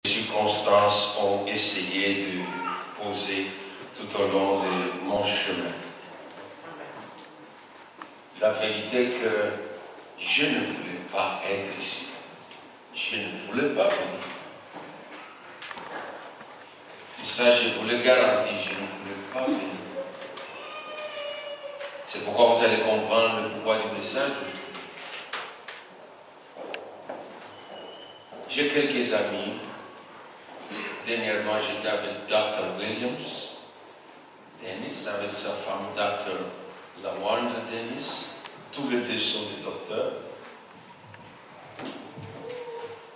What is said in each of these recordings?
circonstances ont essayé de poser tout au long de mon chemin. La vérité est que je ne voulais pas être ici. Je ne voulais pas venir. Et ça, je vous le garantis, je ne voulais pas venir. C'est pourquoi vous allez comprendre le pourquoi du message. J'ai quelques amis. Dernièrement, j'étais avec Dr. Williams Dennis, avec sa femme Dr. Lawanda Dennis. Tous les deux sont des docteurs.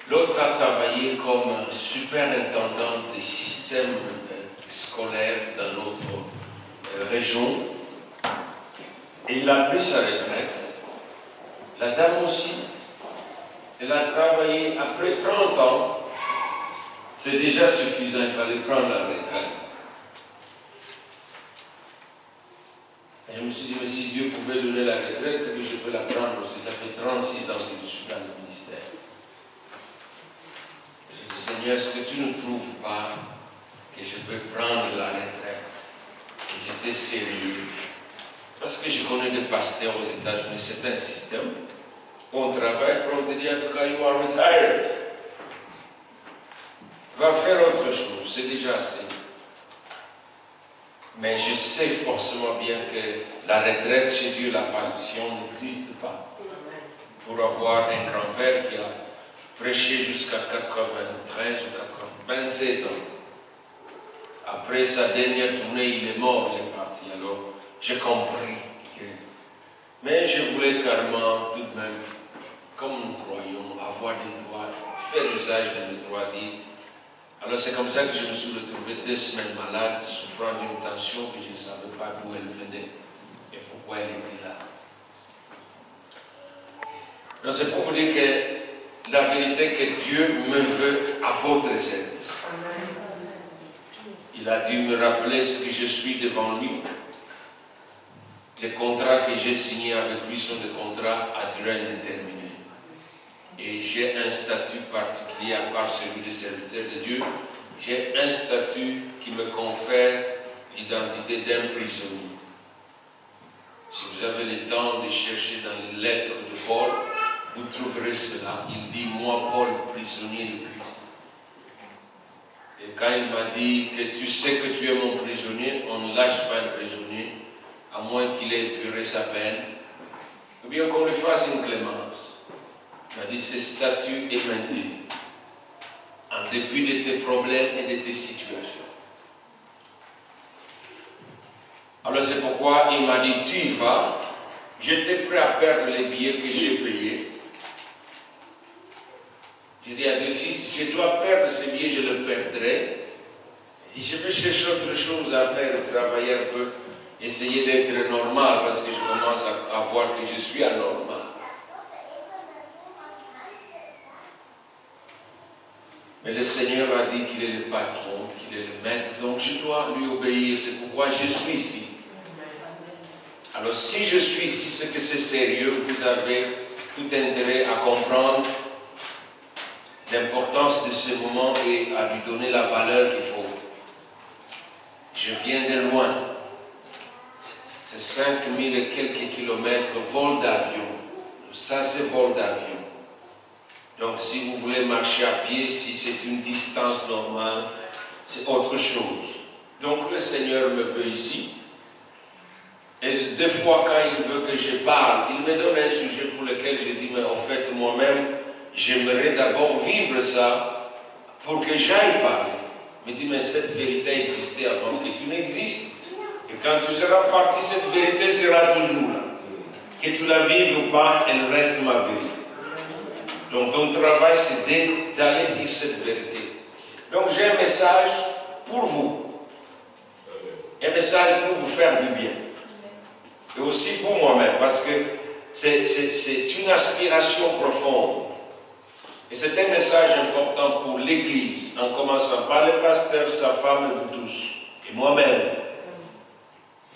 L'autre a travaillé comme superintendant des systèmes scolaires dans notre région. Et il a pris sa retraite. La dame aussi, elle a travaillé après 30 ans. C'est déjà suffisant, il fallait prendre la retraite. Et je me suis dit, mais si Dieu pouvait donner la retraite, c'est que je peux la prendre aussi. Ça fait 36 ans que je suis dans le ministère. Je dis, Seigneur, est-ce que tu ne trouves pas que je peux prendre la retraite? Et j'étais sérieux. Parce que je connais des pasteurs aux États-Unis, c'est un système. On travaille, on te dit, en tout cas, you are retired. Va faire autre chose, c'est déjà assez. Mais je sais forcément bien que la retraite chez Dieu, la passion n'existe pas. Pour avoir un grand-père qui a prêché jusqu'à 93 ou 96 ans. Après sa dernière tournée, il est mort, il est parti. Alors, j'ai compris que... Mais je voulais carrément, tout de même, comme nous croyons, avoir des droits, faire usage de mes droits. Alors c'est comme ça que je me suis retrouvé 2 semaines malade, souffrant d'une tension que je ne savais pas d'où elle venait et pourquoi elle était là. Donc c'est pour vous dire que la vérité est que Dieu me veut à votre service. Il a dû me rappeler ce que je suis devant lui. Les contrats que j'ai signés avec lui sont des contrats à durée indéterminée. Et j'ai un statut particulier à part celui de serviteur de Dieu. J'ai un statut qui me confère l'identité d'un prisonnier. Si vous avez le temps de chercher dans les lettres de Paul, vous trouverez cela. Il dit, moi Paul, prisonnier de Christ. Et quand il m'a dit que tu sais que tu es mon prisonnier, on ne lâche pas un prisonnier, à moins qu'il ait épuré sa peine, ou bien qu'on lui fasse une clémence. Il m'a dit, ce statut est maintenu, en dépit de tes problèmes et de tes situations. Alors c'est pourquoi il m'a dit, tu y vas, j'étais prêt à perdre les billets que j'ai payés. J'ai dit à Dieu, si je dois perdre ces billets, je le perdrai. Et je vais chercher autre chose à faire, travailler un peu, essayer d'être normal, parce que je commence à voir que je suis anormal. Mais le Seigneur a dit qu'il est le patron, qu'il est le maître, donc je dois lui obéir, c'est pourquoi je suis ici. Alors si je suis ici, c'est que c'est sérieux, vous avez tout intérêt à comprendre l'importance de ce moment et à lui donner la valeur qu'il faut. Je viens de loin. C'est 5000 et quelques kilomètres, vol d'avion. Ça c'est vol d'avion. Donc si vous voulez marcher à pied, si c'est une distance normale, c'est autre chose. Donc le Seigneur me veut ici. Et 2 fois quand il veut que je parle, il me donne un sujet pour lequel je dis, mais en fait moi-même, j'aimerais d'abord vivre ça pour que j'aille parler. Il me dit, mais cette vérité existait avant que tu n'existes. Et quand tu seras parti, cette vérité sera toujours là. Que tu la vives ou pas, elle reste ma vérité. Donc ton travail, c'est d'aller dire cette vérité. Donc j'ai un message pour vous. Un message pour vous faire du bien. Et aussi pour moi-même, parce que c'est une aspiration profonde. Et c'est un message important pour l'Église, en commençant par le pasteur, sa femme et vous tous, et moi-même.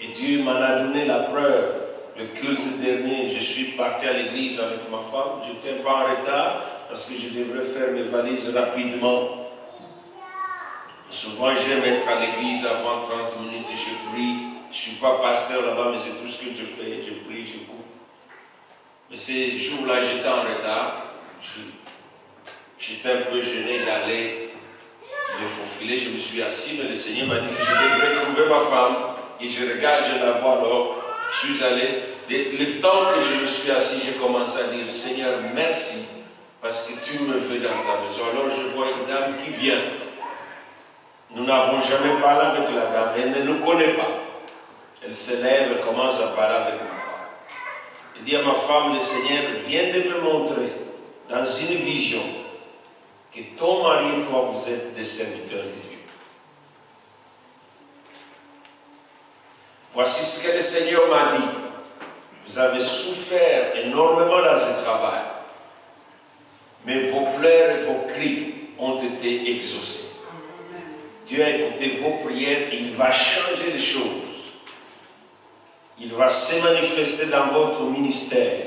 Et Dieu m'en a donné la preuve. Le culte dernier, je suis parti à l'église avec ma femme. Je n'étais pas en retard parce que je devrais faire mes valises rapidement Souvent, j'aime être à l'église avant 30 minutes et je prie. Je ne suis pas pasteur là-bas, mais c'est tout ce que je fais. Je prie, je cours. Mais ces jours-là, j'étais en retard. J'étais un peu gêné d'aller me faufiler. Je me suis assis, mais le Seigneur m'a dit que je devrais trouver ma femme. Et je regarde, je la vois, alors je suis allé. Le temps que je me suis assis, j'ai commencé à dire, Seigneur, merci, parce que tu me veux dans ta maison. Alors je vois une dame qui vient. Nous n'avons jamais parlé avec la dame, elle ne nous connaît pas. Elle se lève, elle commence à parler avec ma femme. Elle dit à ma femme, le Seigneur vient de me montrer, dans une vision, que ton mari et toi, vous êtes des serviteurs de Dieu. Voici ce que le Seigneur m'a dit. Vous avez souffert énormément dans ce travail, mais vos pleurs et vos cris ont été exaucés. Dieu a écouté vos prières et il va changer les choses. Il va se manifester dans votre ministère.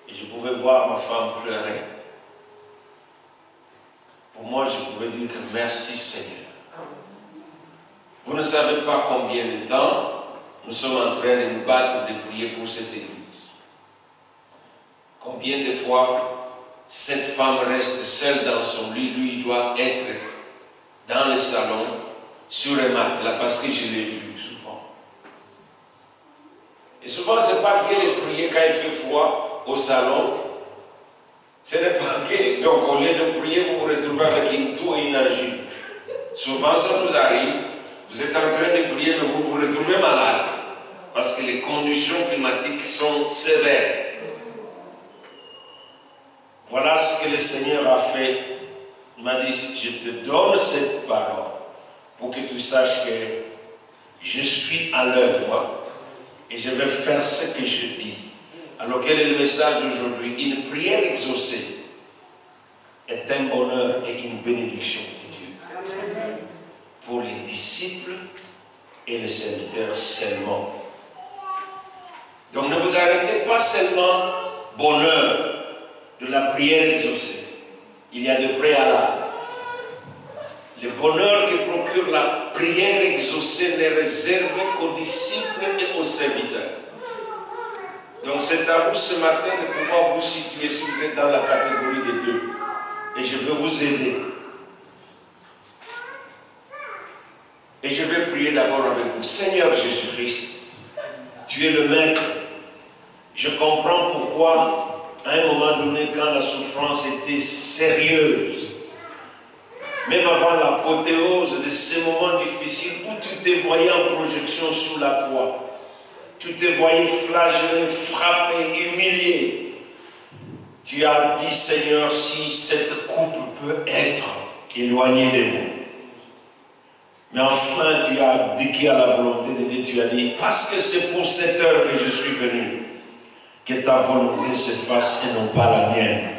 Et je pouvais voir ma femme pleurer. Pour moi, je pouvais dire que merci Seigneur. Vous ne savez pas combien de temps nous sommes en train de nous battre, de prier pour cette église. Combien de fois cette femme reste seule dans son lit, lui il doit être dans le salon, sur un matelas, parce que je l'ai vu souvent. Et souvent, ce n'est pas gai de prier quand il fait froid au salon. Ce n'est pas gai. Donc, au lieu de prier, vous vous retrouvez avec une toux et une angine. Souvent, ça nous arrive. Vous êtes en train de prier, mais vous vous retrouvez malade. Parce que les conditions climatiques sont sévères. Voilà ce que le Seigneur a fait. Il m'a dit, je te donne cette parole pour que tu saches que je suis à l'œuvre et je vais faire ce que je dis. Alors quel est le message d'aujourd'hui? Une prière exaucée est un bonheur et une bénédiction de Dieu. Amen. Pour les disciples et les serviteurs seulement. Donc ne vous arrêtez pas seulement bonheur de la prière exaucée. Il y a des préalables. Le bonheur que procure la prière exaucée n'est réservé qu'aux disciples et aux serviteurs. Donc c'est à vous ce matin de pouvoir vous situer si vous êtes dans la catégorie des deux. Et je veux vous aider. Et je vais prier d'abord avec vous. Seigneur Jésus-Christ, tu es le Maître. Je comprends pourquoi, à un moment donné, quand la souffrance était sérieuse, même avant l'apothéose de ces moments difficiles où tu te voyais en projection sous la croix, tu te voyais flagellé, frappé, humilié. Tu as dit, Seigneur, si cette coupe peut être éloignée de nous. Mais enfin, tu as dit qu'il y a la volonté de Dieu, tu as dit, parce que c'est pour cette heure que je suis venu, que ta volonté se fasse et non pas la mienne.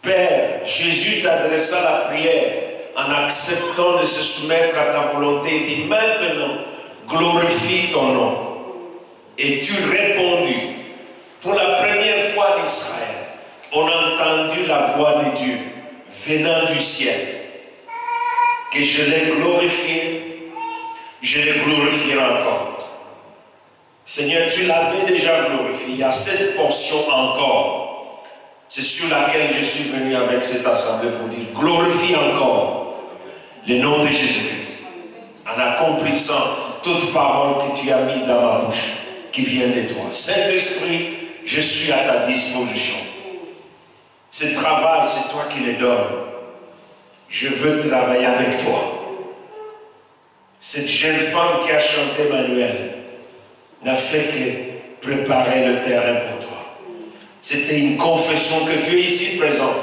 Père, Jésus t'adressa la prière en acceptant de se soumettre à ta volonté. Il dit, maintenant, glorifie ton nom. Et tu répondis, pour la première fois d'Israël, on a entendu la voix de Dieu venant du ciel. Que je l'ai glorifié, je le glorifierai encore. Seigneur, tu l'avais déjà glorifié. Il y a cette portion encore. C'est sur laquelle je suis venu avec cette assemblée pour dire, glorifie encore le nom de Jésus-Christ. En accomplissant toute parole que tu as mise dans ma bouche, qui vient de toi. Saint-Esprit, je suis à ta disposition. Ce travail, c'est toi qui le donnes. Je veux travailler avec toi. Cette jeune femme qui a chanté Manuel n'a fait que préparer le terrain pour toi. C'était une confession que tu es ici présent.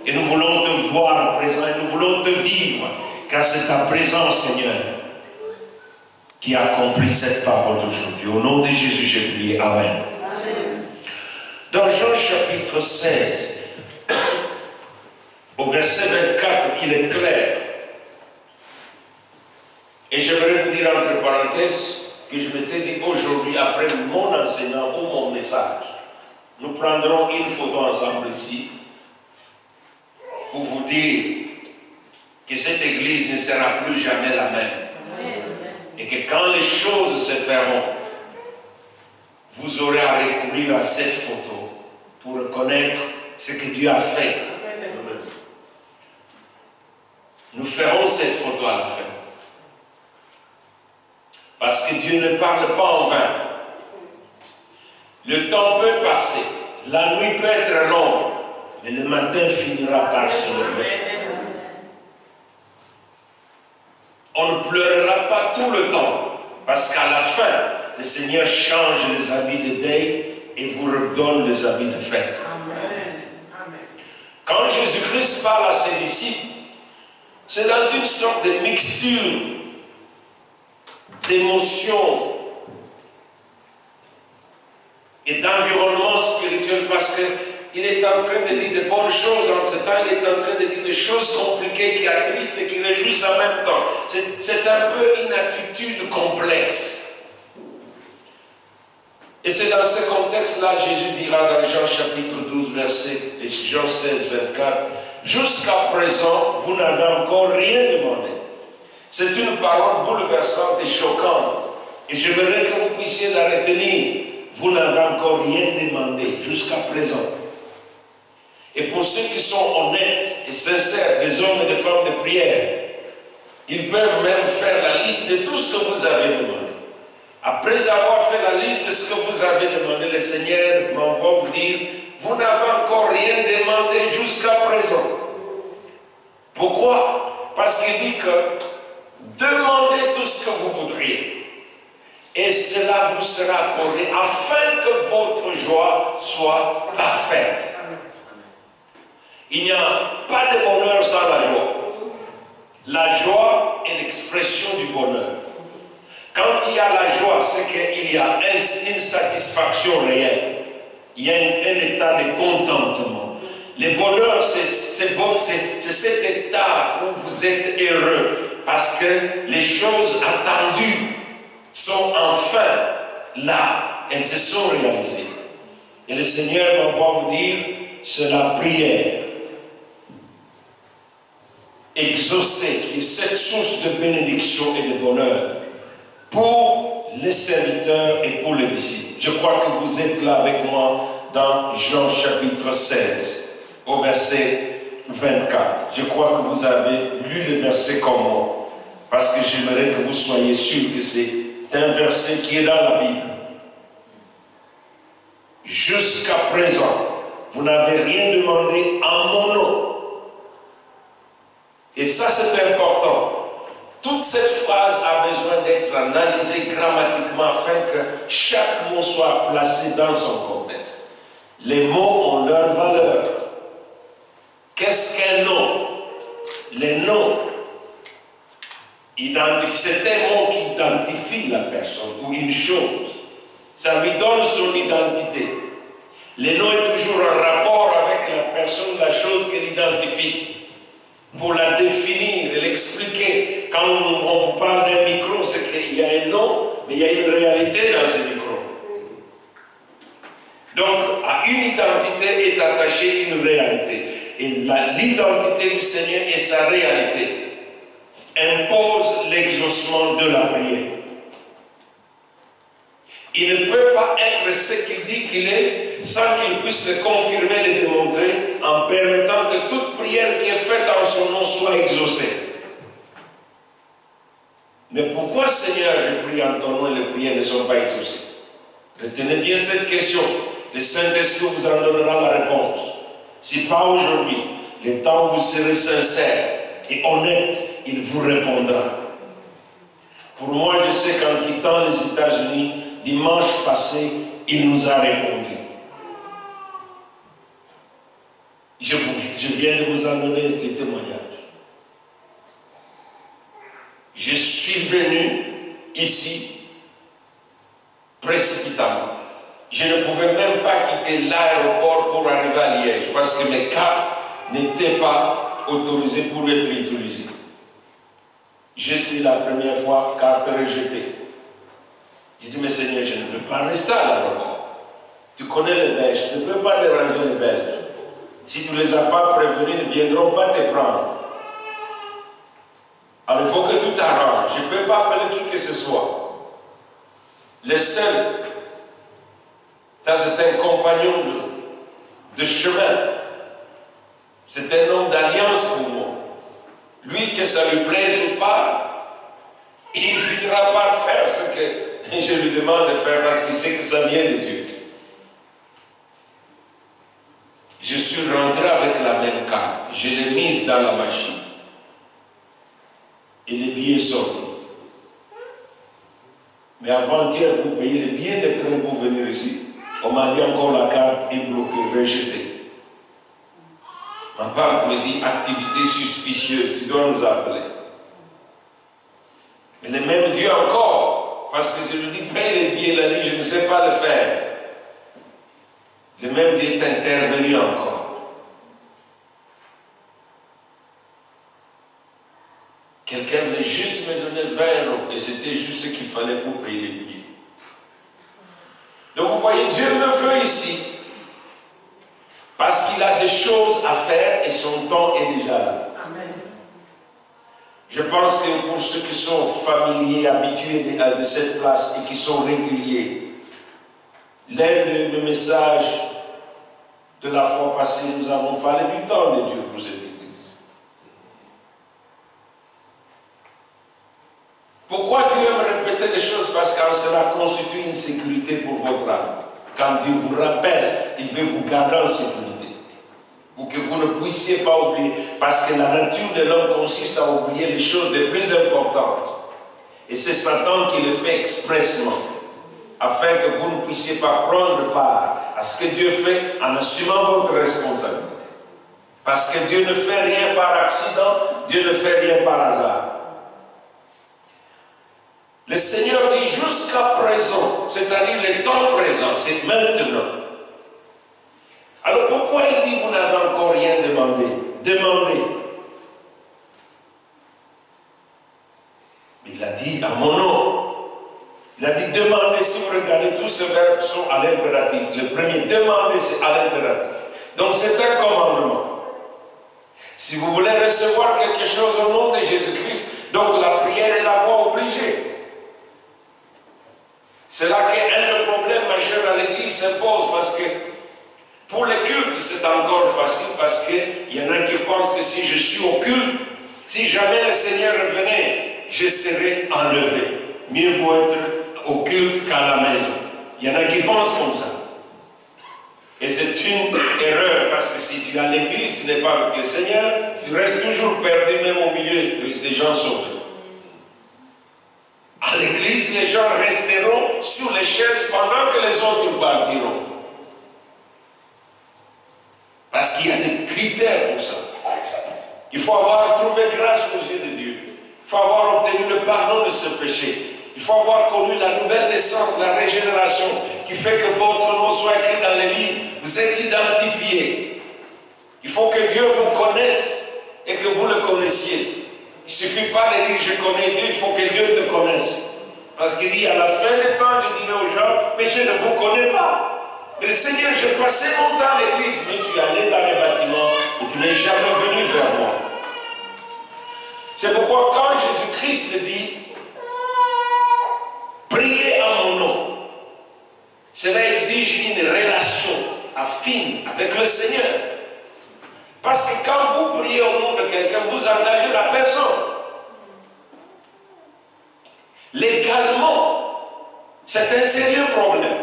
Et nous voulons te voir présent et nous voulons te vivre. Car c'est ta présence, Seigneur, qui accomplit cette parole d'aujourd'hui. Au nom de Jésus, j'ai prié. Amen. Amen. Dans Jean chapitre 16, au verset 24, il est clair. Et j'aimerais vous dire entre parenthèses que je m'étais dit aujourd'hui, après mon enseignement ou mon message, nous prendrons une photo ensemble ici pour vous dire que cette église ne sera plus jamais la même. Et que quand les choses se feront, vous aurez à recourir à cette photo pour reconnaître ce que Dieu a fait. Nous ferons cette photo à la fin. Parce que Dieu ne parle pas en vain. Le temps peut passer, la nuit peut être longue, mais le matin finira par se lever. On ne pleurera pas tout le temps, parce qu'à la fin, le Seigneur change les habits de deuil et vous redonne les habits de fête. Quand Jésus-Christ parle à ses disciples, c'est dans une sorte de mixture d'émotions et d'environnement spirituel, parce qu'il est en train de dire de bonnes choses, entre-temps il est en train de dire des choses compliquées qui attristent et qui réjouissent en même temps. C'est un peu une attitude complexe. Et c'est dans ce contexte-là, Jésus dira dans Jean chapitre 12, verset Jean 16, 24, « Jusqu'à présent, vous n'avez encore rien demandé. » C'est une parole bouleversante et choquante. Et j'aimerais que vous puissiez la retenir. Vous n'avez encore rien demandé jusqu'à présent. Et pour ceux qui sont honnêtes et sincères, des hommes et des femmes de prière, ils peuvent même faire la liste de tout ce que vous avez demandé. Après avoir fait la liste de ce que vous avez demandé, le Seigneur m'envoie vous dire, vous n'avez encore rien demandé jusqu'à présent. Pourquoi? Parce qu'il dit que demandez tout ce que vous voudriez. Et cela vous sera accordé afin que votre joie soit parfaite. Il n'y a pas de bonheur sans la joie. La joie est l'expression du bonheur. Quand il y a la joie, c'est qu'il y a une satisfaction réelle. Il y a un état de contentement. Le bonheur, c'est cet état où vous êtes heureux parce que les choses attendues sont enfin là. Elles se sont réalisées. Et le Seigneur m'envoie vous dire, c'est la prière exaucée qui est cette source de bénédiction et de bonheur pour les serviteurs et pour les disciples. Je crois que vous êtes là avec moi dans Jean chapitre 16, au verset 24. Je crois que vous avez lu le verset comme moi, parce que j'aimerais que vous soyez sûrs que c'est un verset qui est dans la Bible. Jusqu'à présent, vous n'avez rien demandé en mon nom. Et ça, c'est important. Toute cette phrase a besoin d'être analysée grammatiquement afin que chaque mot soit placé dans son contexte. Les mots ont leur valeur. Qu'est-ce qu'un nom? Les noms identifient. C'est un mot qui identifie la personne ou une chose. Ça lui donne son identité. Le nom est toujours en rapport avec la personne, la chose qu'elle identifie. Pour la définir et l'expliquer. Quand on vous parle d'un micro, c'est qu'il y a un nom, mais il y a une réalité dans ce micro. Donc, à une identité est attachée une réalité. Et l'identité du Seigneur et sa réalité impose l'exaucement de la prière. Il ne peut pas être ce qu'il dit qu'il est sans qu'il puisse le confirmer et le démontrer en permettant que toute prière qui est faite en son nom soit exaucée. Mais pourquoi, Seigneur, je prie en ton nom et les prières ne sont pas exaucées? Retenez bien cette question. Le Saint-Esprit vous en donnera la réponse. Si pas aujourd'hui, le temps où vous serez sincère et honnête, il vous répondra. Pour moi, je sais qu'en quittant les États-Unis, dimanche passé, il nous a répondu. Je viens de vous en donner les témoignages. Je suis venu ici précipitamment. Je ne pouvais même pas quitter l'aéroport pour arriver à Liège parce que mes cartes n'étaient pas autorisées pour être utilisées. Je suis la première fois carte rejetée. J'ai dit, mais Seigneur, je ne veux pas rester à l'aéroport. Tu connais les Belges, tu ne peux pas déranger les Belges. Si tu ne les as pas prévenus, ils ne viendront pas te prendre. Alors il faut que tout arrange. Je ne peux pas appeler qui que ce soit. Le seul, ça c'est un compagnon de chemin. C'est un homme d'alliance pour moi. Lui, que ça lui plaise ou pas, il finira par faire ce que je lui demande de faire parce qu'il sait que ça vient de Dieu. Je suis rentré avec la même carte. Je l'ai mise dans la machine. Et le billet est sorti. Mais avant-hier, pour payer le billet de train pour venir ici, on m'a dit encore la carte est bloquée, rejetée. Ma banque me dit activité suspicieuse, tu dois nous appeler. Mais le même Dieu encore, parce que je lui dis paye les billets, il a dit je ne sais pas le faire. Le même Dieu est intervenu encore. Quelqu'un voulait juste me donner 20 € et c'était juste ce qu'il fallait pour payer les billets. Donc vous voyez, Dieu me veut ici parce qu'il a des choses à faire et son temps est déjà là. Amen. Je pense que pour ceux qui sont familiers, habitués de cette place et qui sont réguliers, l'un de mes messages de la fois passée, nous avons parlé du temps de Dieu pour cette église. Pourquoi Dieu aime répéter les choses? Parce qu'en cela constitue une sécurité pour votre âme. Quand Dieu vous rappelle, il veut vous garder en sécurité. Pour que vous ne puissiez pas oublier. Parce que la nature de l'homme consiste à oublier les choses les plus importantes. Et c'est Satan qui le fait expressement. Afin que vous ne puissiez pas prendre part à ce que Dieu fait en assumant votre responsabilité. Parce que Dieu ne fait rien par accident, Dieu ne fait rien par hasard. Le Seigneur dit jusqu'à présent, c'est-à-dire le temps présent, c'est maintenant. Alors pourquoi il dit vous n'avez encore rien demandé? Demandez. Il a dit à mon nom. Il a dit demandez. Si vous regardez, tous ces verbes sont à l'impératif. Le premier, demander, c'est à l'impératif. Donc c'est un commandement. Si vous voulez recevoir quelque chose au nom de Jésus-Christ, donc la prière est la voie obligée. C'est là qu'un des problèmes majeurs à l'église se pose parce que pour les cultes, c'est encore facile parce qu'il y en a qui pensent que si je suis au culte, si jamais le Seigneur revenait, je serais enlevé. Mieux vaut être au culte qu'à la maison. Il y en a qui pensent comme ça. Et c'est une erreur parce que si tu es à l'église, tu n'es pas avec le Seigneur, tu restes toujours perdu même au milieu des gens sauvés. À l'église, les gens resteront sur les chaises pendant que les autres partiront. Parce qu'il y a des critères pour ça. Il faut avoir trouvé grâce aux yeux de Dieu. Il faut avoir obtenu le pardon de ce péché. Il faut avoir connu la nouvelle naissance, la régénération, qui fait que votre nom soit écrit dans les livres. Vous êtes identifié. Il faut que Dieu vous connaisse et que vous le connaissiez. Il ne suffit pas de dire je connais Dieu, il faut que Dieu te connaisse. Parce qu'il dit à la fin des temps, je dirai aux gens, mais je ne vous connais pas. Mais le Seigneur, j'ai passé mon temps à l'église, mais tu es allé dans les bâtiments et tu n'es jamais venu vers moi. C'est pourquoi quand Jésus-Christ dit, priez en mon nom, cela exige une relation affine avec le Seigneur. Parce que quand vous priez au nom de quelqu'un, vous engagez la personne. Légalement, c'est un sérieux problème.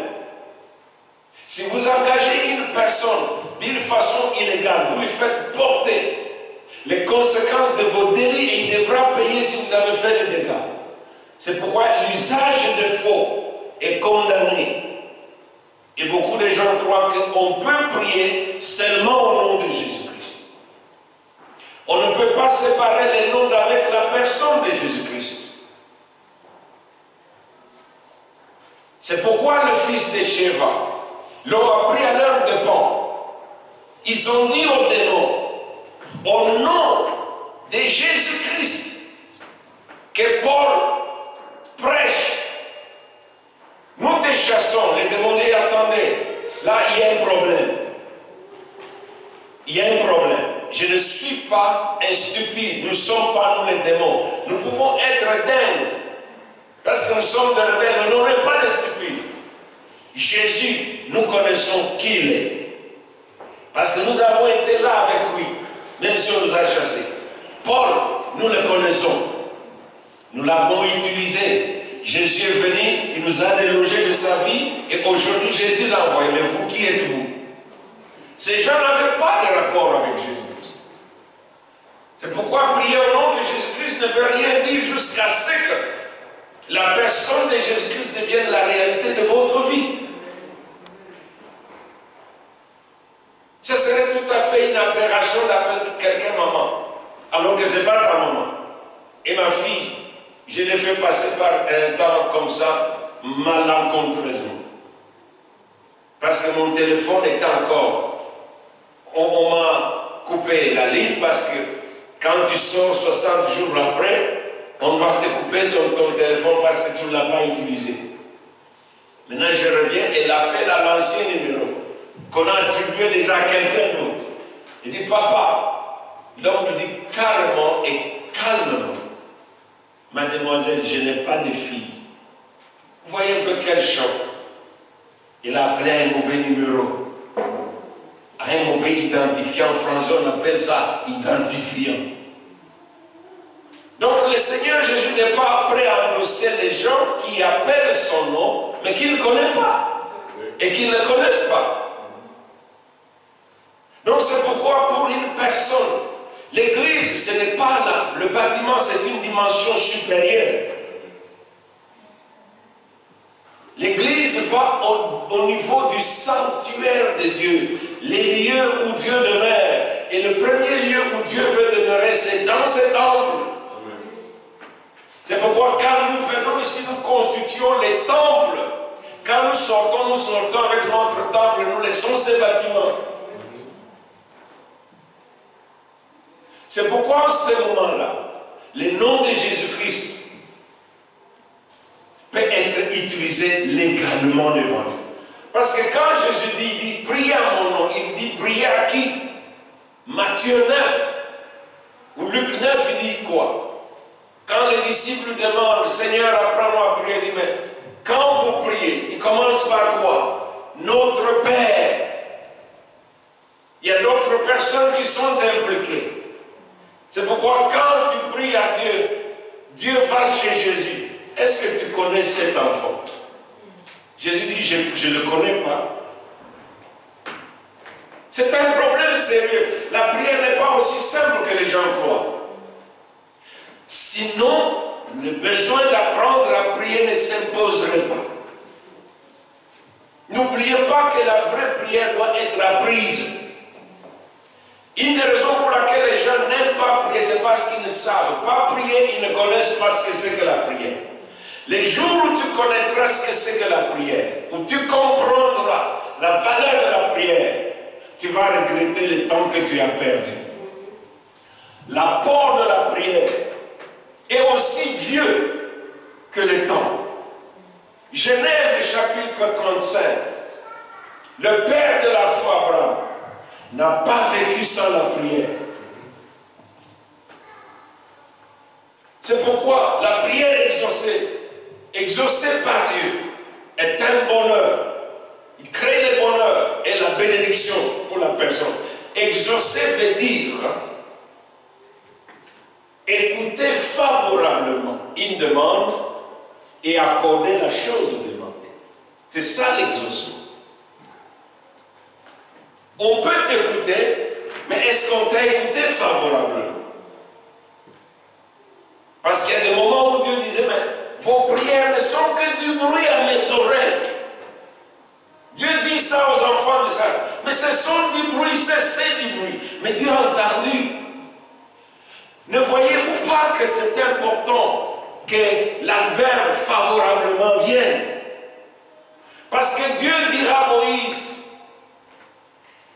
Si vous engagez une personne d'une façon illégale, vous lui faites porter les conséquences de vos délits et il devra payer si vous avez fait des dégâts. C'est pourquoi l'usage de faux est condamné. Et beaucoup de gens croient qu'on peut prier seulement au nom de Jésus-Christ. On ne peut pas séparer les noms avec la personne de Jésus-Christ. C'est pourquoi le fils de Sheva l'ont appris à l'heure de pan. Ils ont dit aux démons, au nom de Jésus-Christ, que Paul prêche, nous te chassons. Les démons disent, attendez, là il y a un problème. Il y a un problème. Je ne suis pas un stupides. Nous ne sommes pas nous les démons. Nous pouvons être dingues. Parce que nous sommes des rebelles, mais nous n'sommes pas des stupides. Jésus, nous connaissons qui il est. Parce que nous avons été là avec lui, même si on nous a chassés. Paul, nous le connaissons. Nous l'avons utilisé. Jésus est venu, il nous a délogé de sa vie, et aujourd'hui Jésus l'a envoyé. Mais vous, qui êtes-vous? Ces gens n'avaient pas de rapport avec Jésus-Christ. C'est pourquoi prier au nom de Jésus-Christ ne veut rien dire jusqu'à ce que la personne de Jésus-Christ devienne la réalité de votre vie. Ce serait tout à fait une aberration d'appeler quelqu'un maman, alors que ce n'est pas ta maman. Et ma fille, je l'ai fait passer par un temps comme ça, malencontreusement. Parce que mon téléphone était encore... On m'a coupé la ligne parce que quand tu sors 60 jours après, on doit te couper sur ton téléphone parce que tu ne l'as pas utilisé. Maintenant je reviens et l'appel à l'ancien numéro qu'on a attribué déjà à quelqu'un d'autre. Il dit, papa, l'homme me dit carrément et calmement, mademoiselle, je n'ai pas de fille. Vous voyez un peu quel choc. Il a appelé un mauvais numéro, un mauvais identifiant. En français, on appelle ça identifiant. Donc le Seigneur Jésus n'est pas prêt à endosser les gens qui appellent son nom, mais qui ne connaissent pas et qui ne le connaissent pas. Donc c'est pourquoi pour une personne, l'église, ce n'est pas là. Le bâtiment, c'est une dimension supérieure. L'église va au niveau du sanctuaire de Dieu, les lieux où Dieu demeure. Et le premier lieu où Dieu veut demeurer, c'est dans ce temple. C'est pourquoi quand nous venons ici, nous constituons les temples. Quand nous sortons avec notre temple, nous laissons ces bâtiments. C'est pourquoi en ce moment-là, le nom de Jésus-Christ peut être utilisé légalement devant nous. Parce que quand Jésus dit priez à mon nom, il dit priez à qui? Matthieu 9 ou Luc 9, il dit quoi? Quand les disciples demandent, Seigneur, apprends-moi à prier, il dit, mais quand vous priez, il commence par quoi? Notre Père. Il y a d'autres personnes qui sont impliquées. C'est pourquoi quand tu pries à Dieu, Dieu va chez Jésus. Est-ce que tu connais cet enfant? Jésus dit, je ne le connais pas. C'est un problème sérieux. La prière n'est pas aussi simple que les gens croient. Sinon, le besoin d'apprendre à prier ne s'imposerait pas. N'oubliez pas que la vraie prière doit être apprise. Une des raisons pour laquelle les gens n'aiment pas prier, c'est parce qu'ils ne savent pas prier, ils ne connaissent pas ce que c'est que la prière. Les jours où tu connaîtras ce que c'est que la prière, où tu comprendras la valeur de la prière, tu vas regretter le temps que tu as perdu. L'apport de la prière est aussi vieux que le temps. Genèse chapitre 35, le père de la foi, Abraham, n'a pas vécu sans la prière. C'est pourquoi la prière exaucée par Dieu, est un bonheur. Il crée le bonheur et la bénédiction pour la personne. Exaucer veut dire écouter favorablement une demande et accorder la chose demandée. C'est ça l'exaucement. On peut t'écouter, mais est-ce qu'on t'a écouté favorablement? Parce qu'il y a des moments où Dieu disait, mais vos prières ne sont que du bruit à mes oreilles. Dieu dit ça aux enfants de ça. Mais ce sont du bruit, c'est du bruit. Mais Dieu a entendu. Ne voyez-vous pas que c'est important que l'adverbe favorablement vienne? Parce que Dieu dira à Moïse,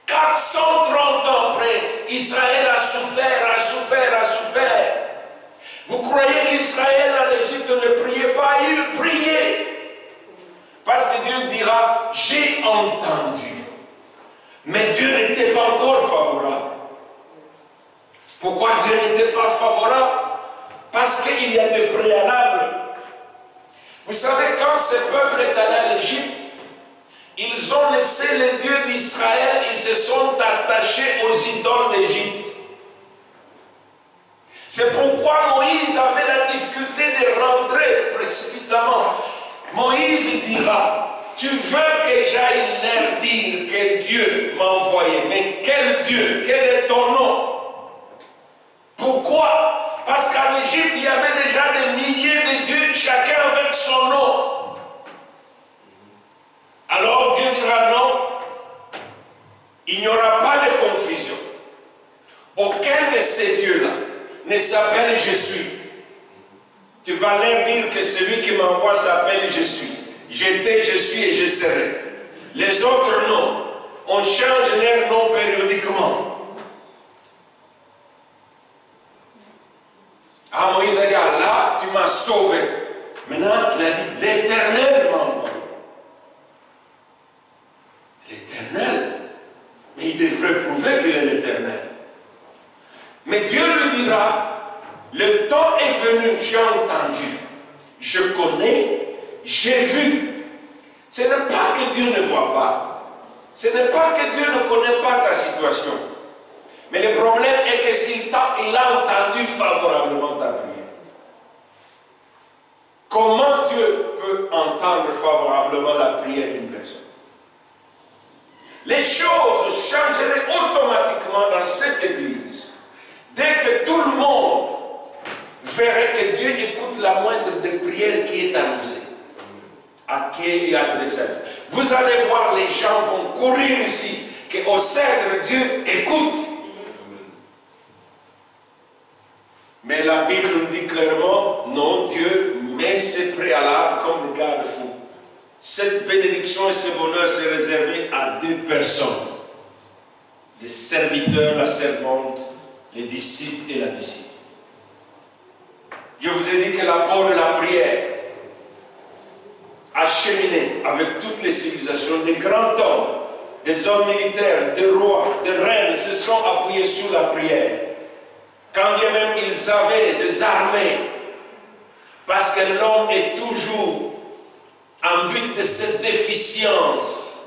430 ans après, Israël a souffert, a souffert, a souffert. Vous croyez qu'Israël en Égypte ne priait pas? Il priait. Parce que Dieu dira, j'ai entendu. Mais Dieu n'était pas encore favorable. Pourquoi Dieu n'était pas favorable? Parce qu'il y a des préalables. Vous savez, quand ce peuple est allé à l'Égypte, ils ont laissé les dieux d'Israël, ils se sont attachés aux idoles d'Égypte. C'est pourquoi Moïse avait la difficulté de rentrer précipitamment. Moïse dira, tu veux que j'aille leur dire que Dieu m'a envoyé, mais quel Dieu? Quel est ton nom? Pourquoi? Parce qu'en Égypte, il y avait déjà des milliers de dieux, chacun avec son nom. Alors Dieu dira non, il n'y aura pas de confusion. Aucun de ces dieux-là ne s'appelle Je suis. Tu vas leur dire que celui qui m'envoie s'appelle Je suis. J'étais, je suis et je serai. Les autres noms, on change leur nom périodiquement. Ah, Moïse a dit, ah, là, tu m'as sauvé. Maintenant, il a dit, l'Éternel m'a envoyé. L'Éternel? Mais il devrait prouver qu'il est l'Éternel. Mais Dieu lui dira, le temps est venu, j'ai entendu, je connais, j'ai vu. Ce n'est pas que Dieu ne voit pas. Ce n'est pas que Dieu ne connaît pas ta situation. Mais le problème est que s'il a entendu favorablement ta prière. Comment Dieu peut entendre favorablement la prière d'une personne? Les choses changeraient automatiquement dans cette église. Dès que tout le monde verrait que Dieu écoute la moindre des prières qui est annoncée, à qui est adressée. Vous allez voir, les gens vont courir ici, qu'au Cèdre, Dieu écoute. Mais la Bible nous dit clairement, non, Dieu met ses préalables comme des garde-fous. Cette bénédiction et ce bonheur sont réservés à deux personnes. Les serviteurs, la servante, les disciples et la disciple. Je vous ai dit que l'apport de la prière a cheminé avec toutes les civilisations. Des grands hommes, des hommes militaires, des rois, des reines se sont appuyés sur la prière. Quand bien même ils avaient des armées, parce que l'homme est toujours en but de cette déficience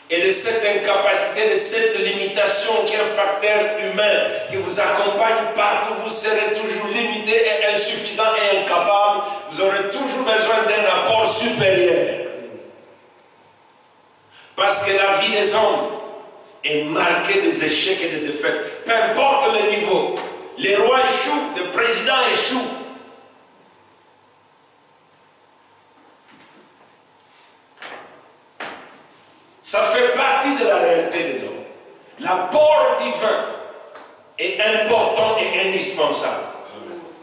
et de cette incapacité, de cette limitation qui est un facteur humain qui vous accompagne partout. Vous serez toujours limité et insuffisant et incapable. Vous aurez toujours besoin d'un apport supérieur. Parce que la vie des hommes est marquée des échecs et des défaites. Peu importe le niveau. Les rois échouent, les présidents échouent. Ça fait partie de la réalité des hommes. L'apport divin est important et indispensable.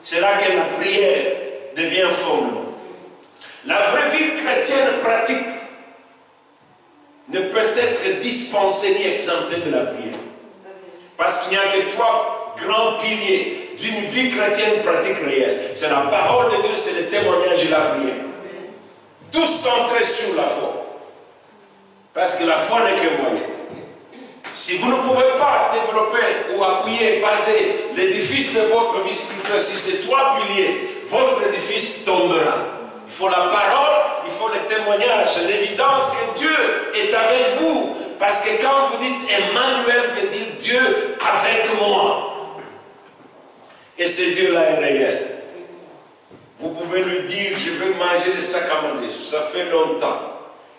C'est là que la prière devient fondement. La vraie vie chrétienne pratique ne peut être dispensée ni exemptée de la prière. Parce qu'il n'y a que trois grands piliers d'une vie chrétienne pratique réelle. C'est la parole de Dieu, c'est le témoignage et la prière. Tous centrés sur la foi. Parce que la foi n'est que moyen. Si vous ne pouvez pas développer ou appuyer, baser l'édifice de votre vie spirituelle sur ces trois piliers, votre édifice tombera. Il faut la parole, il faut le témoignage, l'évidence que Dieu est avec vous. Parce que quand vous dites Emmanuel, veut dire Dieu avec moi. Et ce Dieu-là est réel. Vous pouvez lui dire, je veux manger le sac à manger, ça fait longtemps.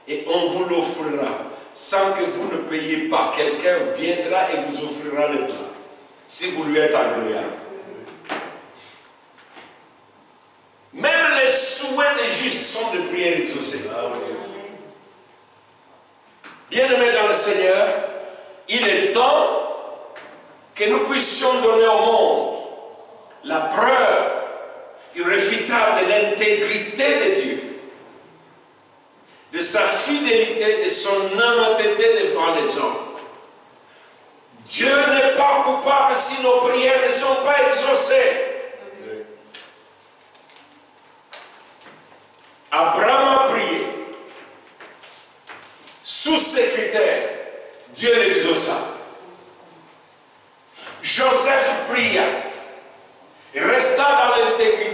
Et on vous l'offrira, sans que vous ne payiez pas. Quelqu'un viendra et vous offrira le plat, si vous lui êtes agréable. Même les souhaits des justes sont de prières exaucées. Bien-aimés dans le Seigneur, il est temps que nous puissions donner au monde la preuve irréfutable de l'intégrité de Dieu, de sa fidélité, de son honnêteté devant les hommes. Dieu n'est pas coupable si nos prières ne sont pas exaucées. Abraham a prié. Sous ces critères, Dieu l'exauça. Joseph pria.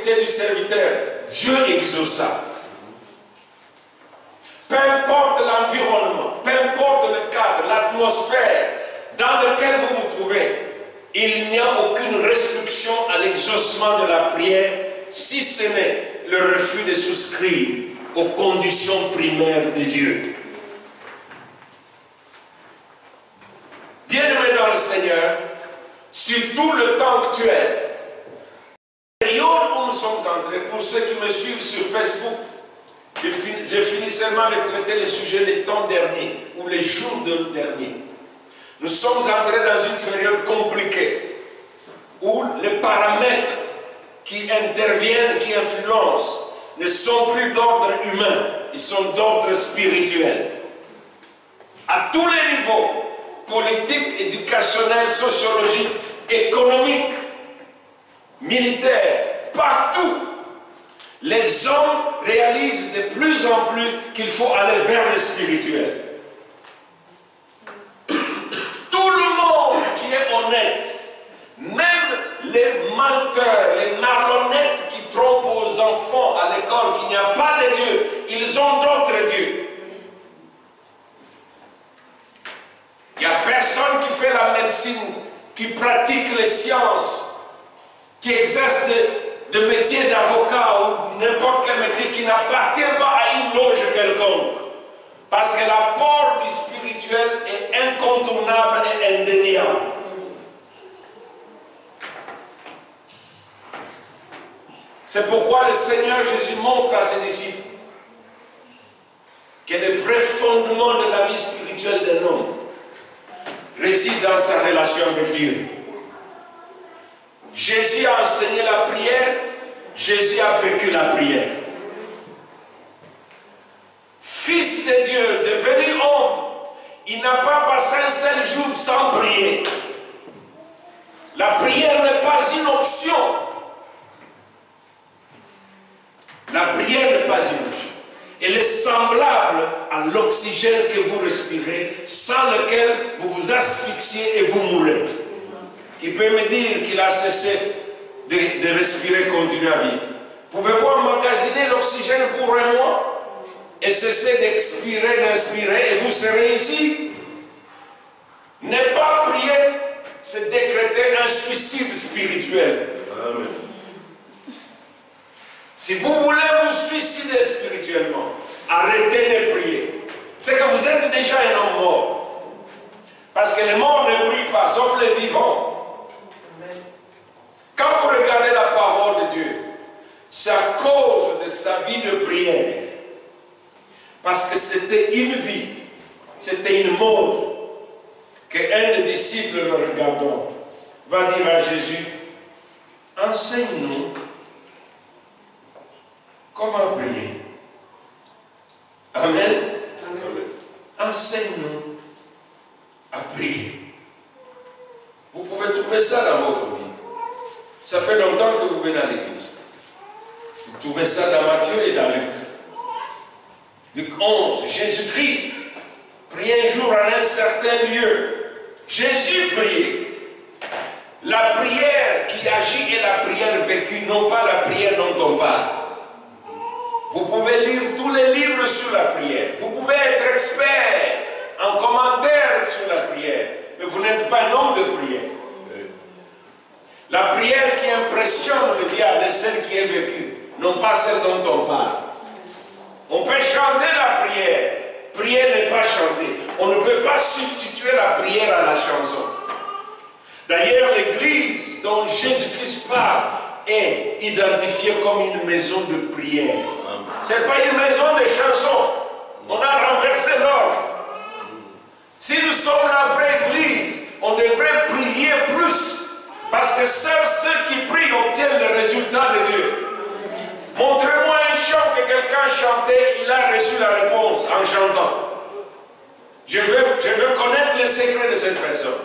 l'intégrité du serviteur, Dieu exauça. Peu importe l'environnement, peu importe le cadre, l'atmosphère dans lequel vous vous trouvez, il n'y a aucune restriction à l'exaucement de la prière, si ce n'est le refus de souscrire aux conditions primaires de Dieu. Bien-aimé dans le Seigneur, surtout le temps actuel, la période où nous sommes entrés, pour ceux qui me suivent sur Facebook, j'ai fini seulement de traiter les sujets les temps derniers ou les jours derniers. Nous sommes entrés dans une période compliquée où les paramètres qui interviennent, qui influencent, ne sont plus d'ordre humain, ils sont d'ordre spirituel. À tous les niveaux, politique, éducationnel, sociologique, économique, militaire, partout, les hommes réalisent de plus en plus qu'il faut aller vers le spirituel. Tout le monde qui est honnête, même les menteurs, les malhonnêtes qui trompent aux enfants à l'école qu'il n'y a pas de Dieu, ils ont d'autres dieux. Il n'y a personne qui fait la médecine, qui pratique les sciences, qui exerce de métier d'avocat ou n'importe quel métier qui n'appartient pas à une loge quelconque. Parce que l'apport du spirituel est incontournable et indéniable. C'est pourquoi le Seigneur Jésus montre à ses disciples que le vrai fondement de la vie spirituelle d'un homme réside dans sa relation avec Dieu. Jésus a enseigné la prière, Jésus a vécu la prière. Fils de Dieu, devenu homme, il n'a pas passé un seul jour sans prier. La prière n'est pas une option. La prière n'est pas une option. Elle est semblable à l'oxygène que vous respirez, sans lequel vous vous asphyxiez et vous mourrez. Qui peut me dire qu'il a cessé de respirer, continuer à vivre? Pouvez-vous emmagasiner l'oxygène pour un mois et cesser d'expirer, d'inspirer et vous serez ici? Ne pas prier, c'est décréter un suicide spirituel. Amen. Si vous voulez vous suicider spirituellement, arrêtez de prier. C'est que vous êtes déjà un homme mort. Parce que les morts ne prient pas, sauf les vivants. Quand vous regardez la parole de Dieu, c'est à cause de sa vie de prière. Parce que c'était une vie, c'était une mode, qu'un des disciples le regardant va dire à Jésus, enseigne-nous comment prier. Amen. Amen. Enseigne-nous à prier. Vous pouvez trouver ça dans votre Bible. Ça fait longtemps que vous venez à l'église. Vous trouvez ça dans Matthieu et dans Luc. Luc 11, Jésus-Christ priait un jour en un certain lieu. Jésus priait. La prière qui agit est la prière vécue, non pas la prière dont on parle. Vous pouvez lire tous les livres sur la prière. Vous pouvez être expert en commentaire sur la prière. Mais vous n'êtes pas un homme de prière. La prière qui impressionne le diable est celle qui est vécue, non pas celle dont on parle. On peut chanter la prière. Prier n'est pas chanter. On ne peut pas substituer la prière à la chanson. D'ailleurs, l'église dont Jésus-Christ parle est identifiée comme une maison de prière. Ce n'est pas une maison de chansons. On a renversé l'ordre. Si nous sommes la vraie église, on devrait prier plus. Parce que seuls ceux qui prient obtiennent le résultat de Dieu. Montrez-moi un chant que quelqu'un chantait, il a reçu la réponse en chantant. Je veux connaître le secret de cette personne.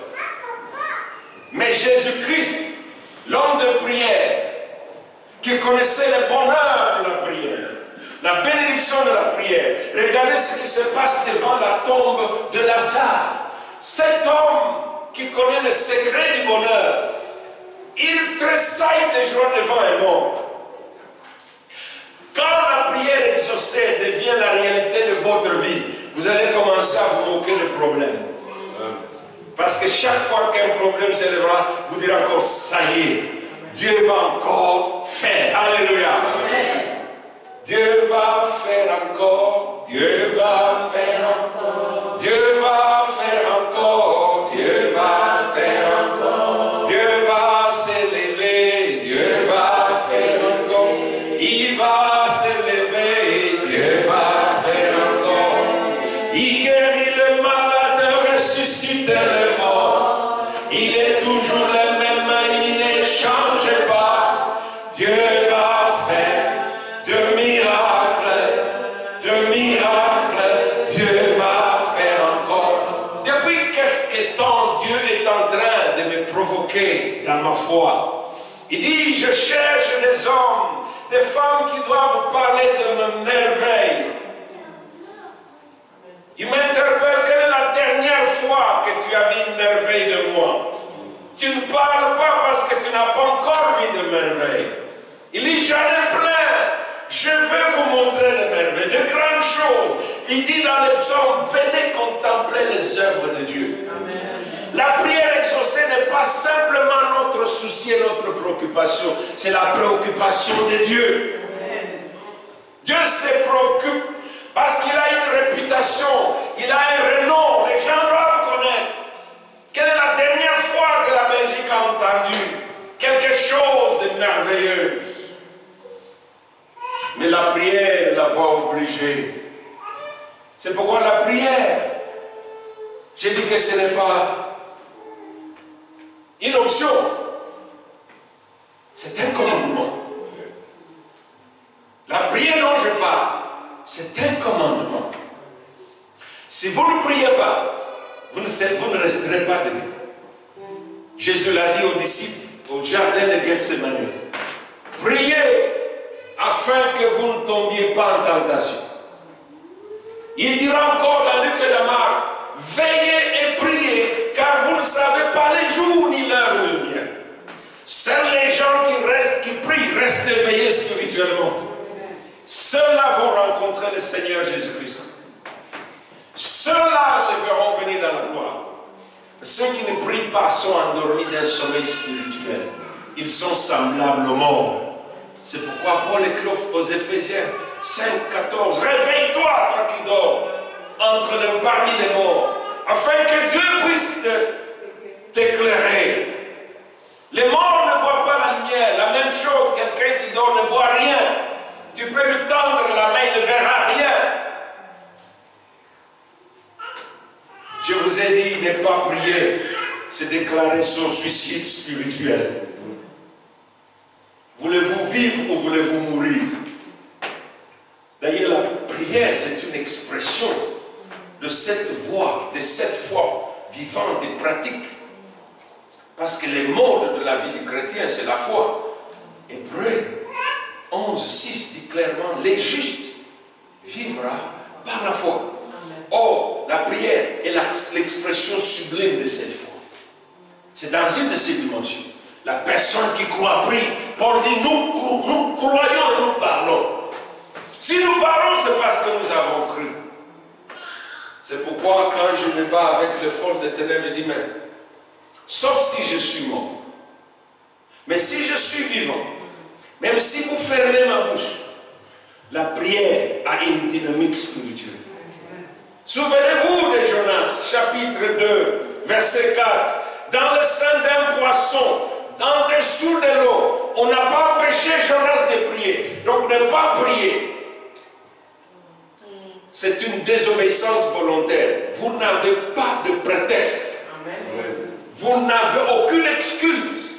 Mais Jésus-Christ, l'homme de prière, qui connaissait le bonheur de la prière, la bénédiction de la prière, regardez ce qui se passe devant la tombe de Lazare. Cet homme qui connaît le secret du bonheur, il tressaille de joie devant un mort. exaucé devient la réalité de votre vie, vous allez commencer à vous moquer des problèmes. Parce que chaque fois qu'un problème s'élèvera, vous direz encore, ça y est, Dieu va encore faire. Alléluia. Dieu va faire encore, Dieu va faire encore, Dieu va faire encore, Dieu va faire encore, Dieu va s'élever, Dieu va faire encore, il va s'élever, Dieu va faire encore, il guérit le malade, ressuscite le mort, il est toujours le même, il ne change pas, Dieu va faire de miracles, Dieu va faire encore. Depuis quelque temps, Dieu est en train de me provoquer dans ma foi. Il dit, je cherche des hommes, des femmes qui doivent parler de mes merveilles. Il m'interpelle, quelle est la dernière fois que tu as vu une merveille de moi? Tu ne parles pas parce que tu n'as pas encore vu de merveille. Il dit, j'en ai plein. Je vais vous montrer les merveilles, de grandes choses. Il dit dans les psaumes, venez contempler les œuvres de Dieu. Amen. La prière exaucée n'est pas simplement notre souci et notre préoccupation, c'est la préoccupation de Dieu. Amen. Dieu se préoccupe parce qu'il a une réputation, il a un renom, les gens doivent connaître. Quelle est la dernière fois que la Belgique a entendu quelque chose de merveilleux? Mais la prière est la voie obligée. C'est pourquoi la prière, j'ai dit que ce n'est pas une option. C'est un commandement. La prière dont je parle, c'est un commandement. Si vous ne priez pas, vous ne resterez pas debout. Jésus l'a dit aux disciples au jardin de Gethsemane. Priez afin que vous ne tombiez pas en tentation. Il dira encore dans Luc et dans Marc, veillez et priez, car vous ne savez pas les jours ni l'heure où il vient. Seuls les gens qui prient restent éveillés spirituellement. Ceux-là vont rencontrer le Seigneur Jésus-Christ. Ceux-là les verront venir dans la gloire. Ceux qui ne prient pas sont endormis d'un sommeil spirituel. Ils sont semblables aux morts. C'est pourquoi Paul écrit aux Éphésiens 5, 14, réveille-toi, toi qui dors, parmi les morts, afin que Dieu puisse t'éclairer. Les morts ne voient pas la lumière. La même chose, quelqu'un qui dort ne voit rien. Tu peux lui tendre la main, il ne verra rien. Je vous ai dit, ne pas prier, c'est déclarer son suicide spirituel. Voulez-vous vivre ou voulez-vous mourir? D'ailleurs, la prière, c'est une expression de cette voie, de cette foi vivante et pratique. Parce que les modes de la vie du chrétien, c'est la foi. Hébreux 11, 6 dit clairement, les justes vivra par la foi. Or, la prière est l'expression sublime de cette foi. C'est dans une de ces dimensions. La personne qui croit prie. Paul dit, nous croyons et nous parlons. Si nous parlons, c'est parce que nous avons cru. C'est pourquoi quand je me bats avec les forces des ténèbres, je dis, mais, sauf si je suis mort. Mais si je suis vivant, même si vous fermez ma bouche, la prière a une dynamique spirituelle. Souvenez-vous de Jonas, chapitre 2, verset 4. Dans le sein d'un poisson, en dessous de l'eau, on n'a pas empêché Jonas de prier. Donc ne pas prier, c'est une désobéissance volontaire. Vous n'avez pas de prétexte. Amen. Vous n'avez aucune excuse.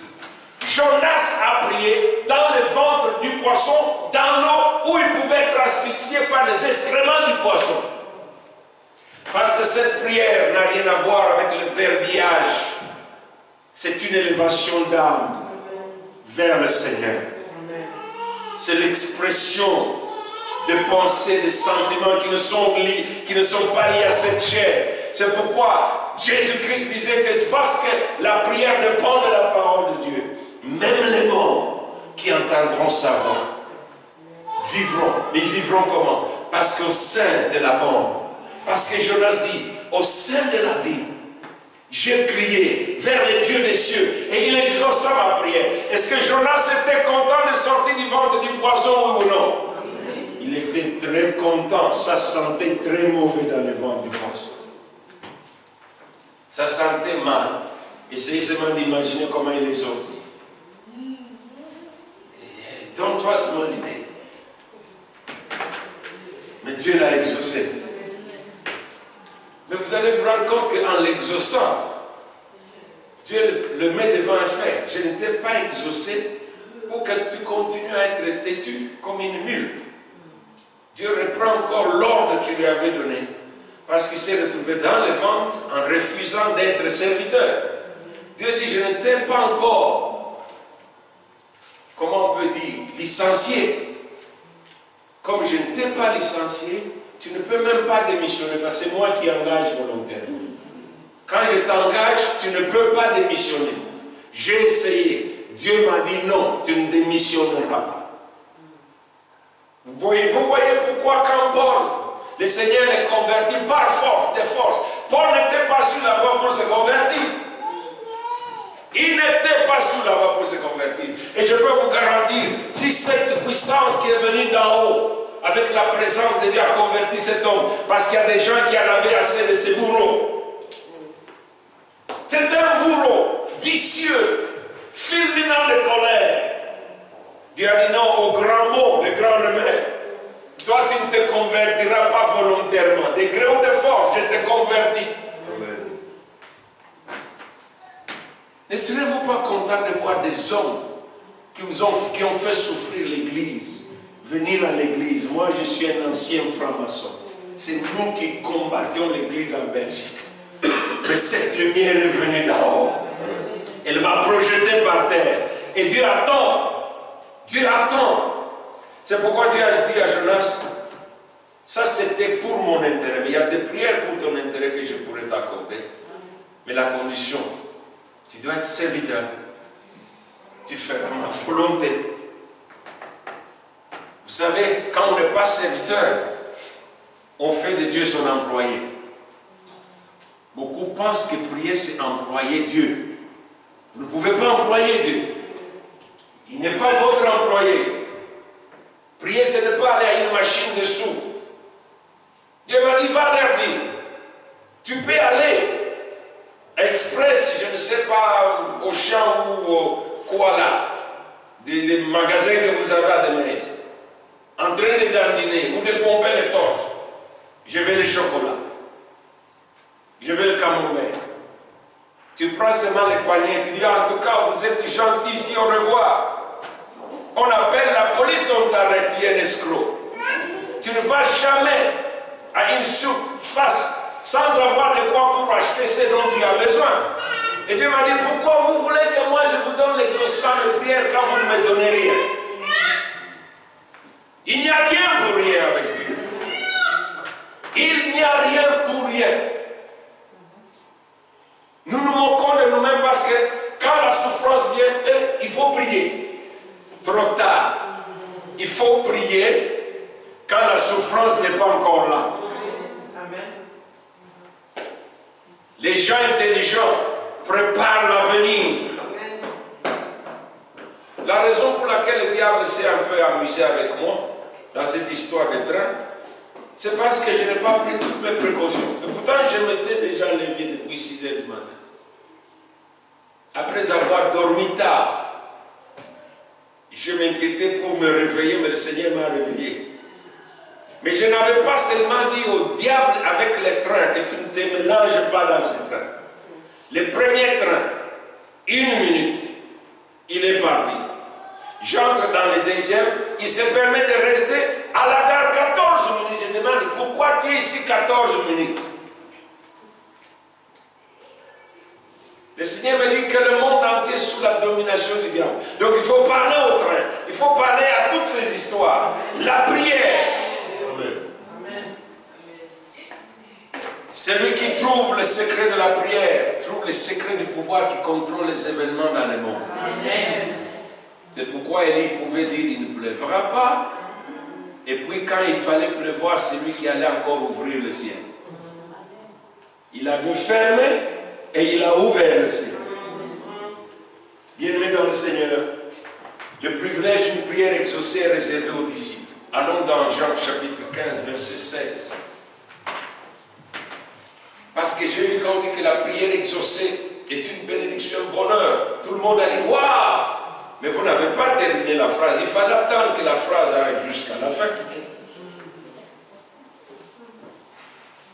Jonas a prié dans le ventre du poisson, dans l'eau où il pouvait être asphyxié par les excréments du poisson. Parce que cette prière n'a rien à voir avec le verbiage. C'est une élévation d'âme vers le Seigneur. C'est l'expression de pensées, de sentiments qui ne sont pas liés à cette chair. C'est pourquoi Jésus-Christ disait que c'est parce que la prière dépend de la parole de Dieu. Même les morts qui entendront sa voix vivront. Mais vivront comment? parce qu'au sein de la mort, parce que Jonas dit, au sein de l'abîme, j'ai crié vers les dieux des cieux et il exauça ma prière. Est-ce que Jonas était content de sortir du ventre du poisson ou non? Il était très content, ça sentait très mauvais dans le ventre du poisson. Ça sentait mal. Essayez seulement d'imaginer comment il est sorti. Donne-toi seulement l'idée. Mais Dieu l'a exaucé. Mais vous allez vous rendre compte qu'en l'exaucant, Dieu le met devant un fait. Je ne t'ai pas exaucé pour que tu continues à être têtu comme une mule. Dieu reprend encore l'ordre qu'il lui avait donné. Parce qu'il s'est retrouvé dans le ventre en refusant d'être serviteur. Dieu dit, je ne t'ai pas encore, comment on peut dire, licencié. Comme je ne t'ai pas licencié, tu ne peux même pas démissionner, parce que c'est moi qui engage volontairement. Quand je t'engage, tu ne peux pas démissionner. J'ai essayé. Dieu m'a dit non, tu ne démissionneras pas. Vous voyez pourquoi quand Paul, le Seigneur les convertit par force, de force. Paul n'était pas sur la voie pour se convertir. Il n'était pas sur la voie pour se convertir. Et je peux vous garantir, si cette puissance qui est venue d'en haut, avec la présence de Dieu, a converti cet homme, parce qu'il y a des gens qui en avaient assez de ces bourreaux. C'est un bourreau vicieux, fulminant de colère. Dieu a dit non au grand mot, le grand remède. Toi, tu ne te convertiras pas volontairement. De gré ou de force, je te convertis. Ne serez-vous pas content de voir des hommes qui ont fait souffrir l'Église, venir à l'Église? Moi, je suis un ancien franc-maçon. C'est nous qui combattions l'Église en Belgique. Mais cette lumière est venue d'en haut. Elle m'a projeté par terre. Et Dieu attend. Dieu attend. C'est pourquoi Dieu a dit à Jonas, ça c'était pour mon intérêt. Mais il y a des prières pour ton intérêt que je pourrais t'accorder. Mais la condition, tu dois être serviteur. Tu feras ma volonté. Vous savez, quand on n'est pas serviteur, on fait de Dieu son employé. Beaucoup pensent que prier, c'est employer Dieu. Vous ne pouvez pas employer Dieu. Il n'est pas votre employé. Prier, ce n'est pas aller à une machine de sous. Dieu m'a dit, va leur dire. Tu peux aller express, je ne sais pas, au champ ou au quoi là, des magasins que vous avez à Deleuze, en train de dandiner ou de pomper les torses. Je veux le chocolat. Je veux le camembert. Tu prends seulement les poignets, tu dis, en tout cas, vous êtes gentil ici, au revoir. On appelle la police, on t'arrête, tu es un escroc. Tu ne vas jamais à une soupe face sans avoir de quoi pour acheter ce dont tu as besoin. Et Dieu m'a dit, pourquoi vous voulez que moi je vous donne l'exaucement de prière quand vous ne me donnez rien? Il n'y a rien pour rien avec Dieu. Il n'y a rien pour rien. Nous nous moquons de nous-mêmes parce que quand la souffrance vient, il faut prier. Trop tard. Il faut prier quand la souffrance n'est pas encore là. Les gens intelligents préparent l'avenir. La raison pour laquelle le diable s'est un peu amusé avec moi dans cette histoire de train, c'est parce que je n'ai pas pris toutes mes précautions. Et pourtant, je m'étais déjà levé depuis 6 heures du matin. Après avoir dormi tard, je m'inquiétais pour me réveiller, mais le Seigneur m'a réveillé. Mais je n'avais pas seulement dit au diable avec les trains que tu ne te mélanges pas dans ce train. Le premier train, 1 minute, il est parti. J'entre dans le deuxième, il se permet de rester à la gare 14 minutes. Je demande pourquoi tu es ici 14 minutes. Le Seigneur me dit que le monde entier est sous la domination du diable. Donc il faut parler au train. Il faut parler à toutes ces histoires. La prière. Amen. Celui qui trouve le secret de la prière trouve le secret du pouvoir qui contrôle les événements dans le monde. Amen. C'est pourquoi Élie pouvait dire il ne pleuvra pas Et puis quand il fallait pleuvoir, c'est lui qui allait encore ouvrir le ciel. Il avait fermé et il a ouvert le ciel. Bien-aimés dans le Seigneur, le privilège d'une prière exaucée est réservé aux disciples. Allons dans Jean chapitre 15, verset 16. Parce que j'ai vu quand on dit que la prière exaucée est une bénédiction, un bonheur. Tout le monde a dit « Waouh !» Mais vous n'avez pas terminé la phrase. Il fallait attendre que la phrase arrive jusqu'à la fin.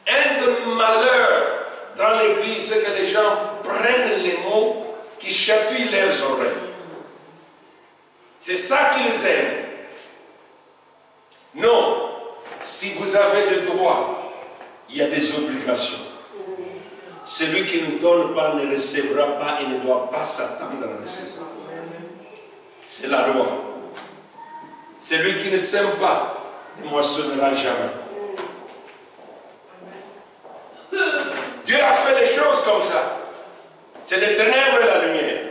Un des malheurs dans l'église, c'est que les gens prennent les mots qui chatouillent leurs oreilles. C'est ça qu'ils aiment. Non. Si vous avez le droit, il y a des obligations. Celui qui ne donne pas ne recevra pas et ne doit pas s'attendre à recevoir. C'est la loi. Celui qui ne sème pas ne moissonnera jamais. Dieu a fait les choses comme ça. C'est les ténèbres et la lumière.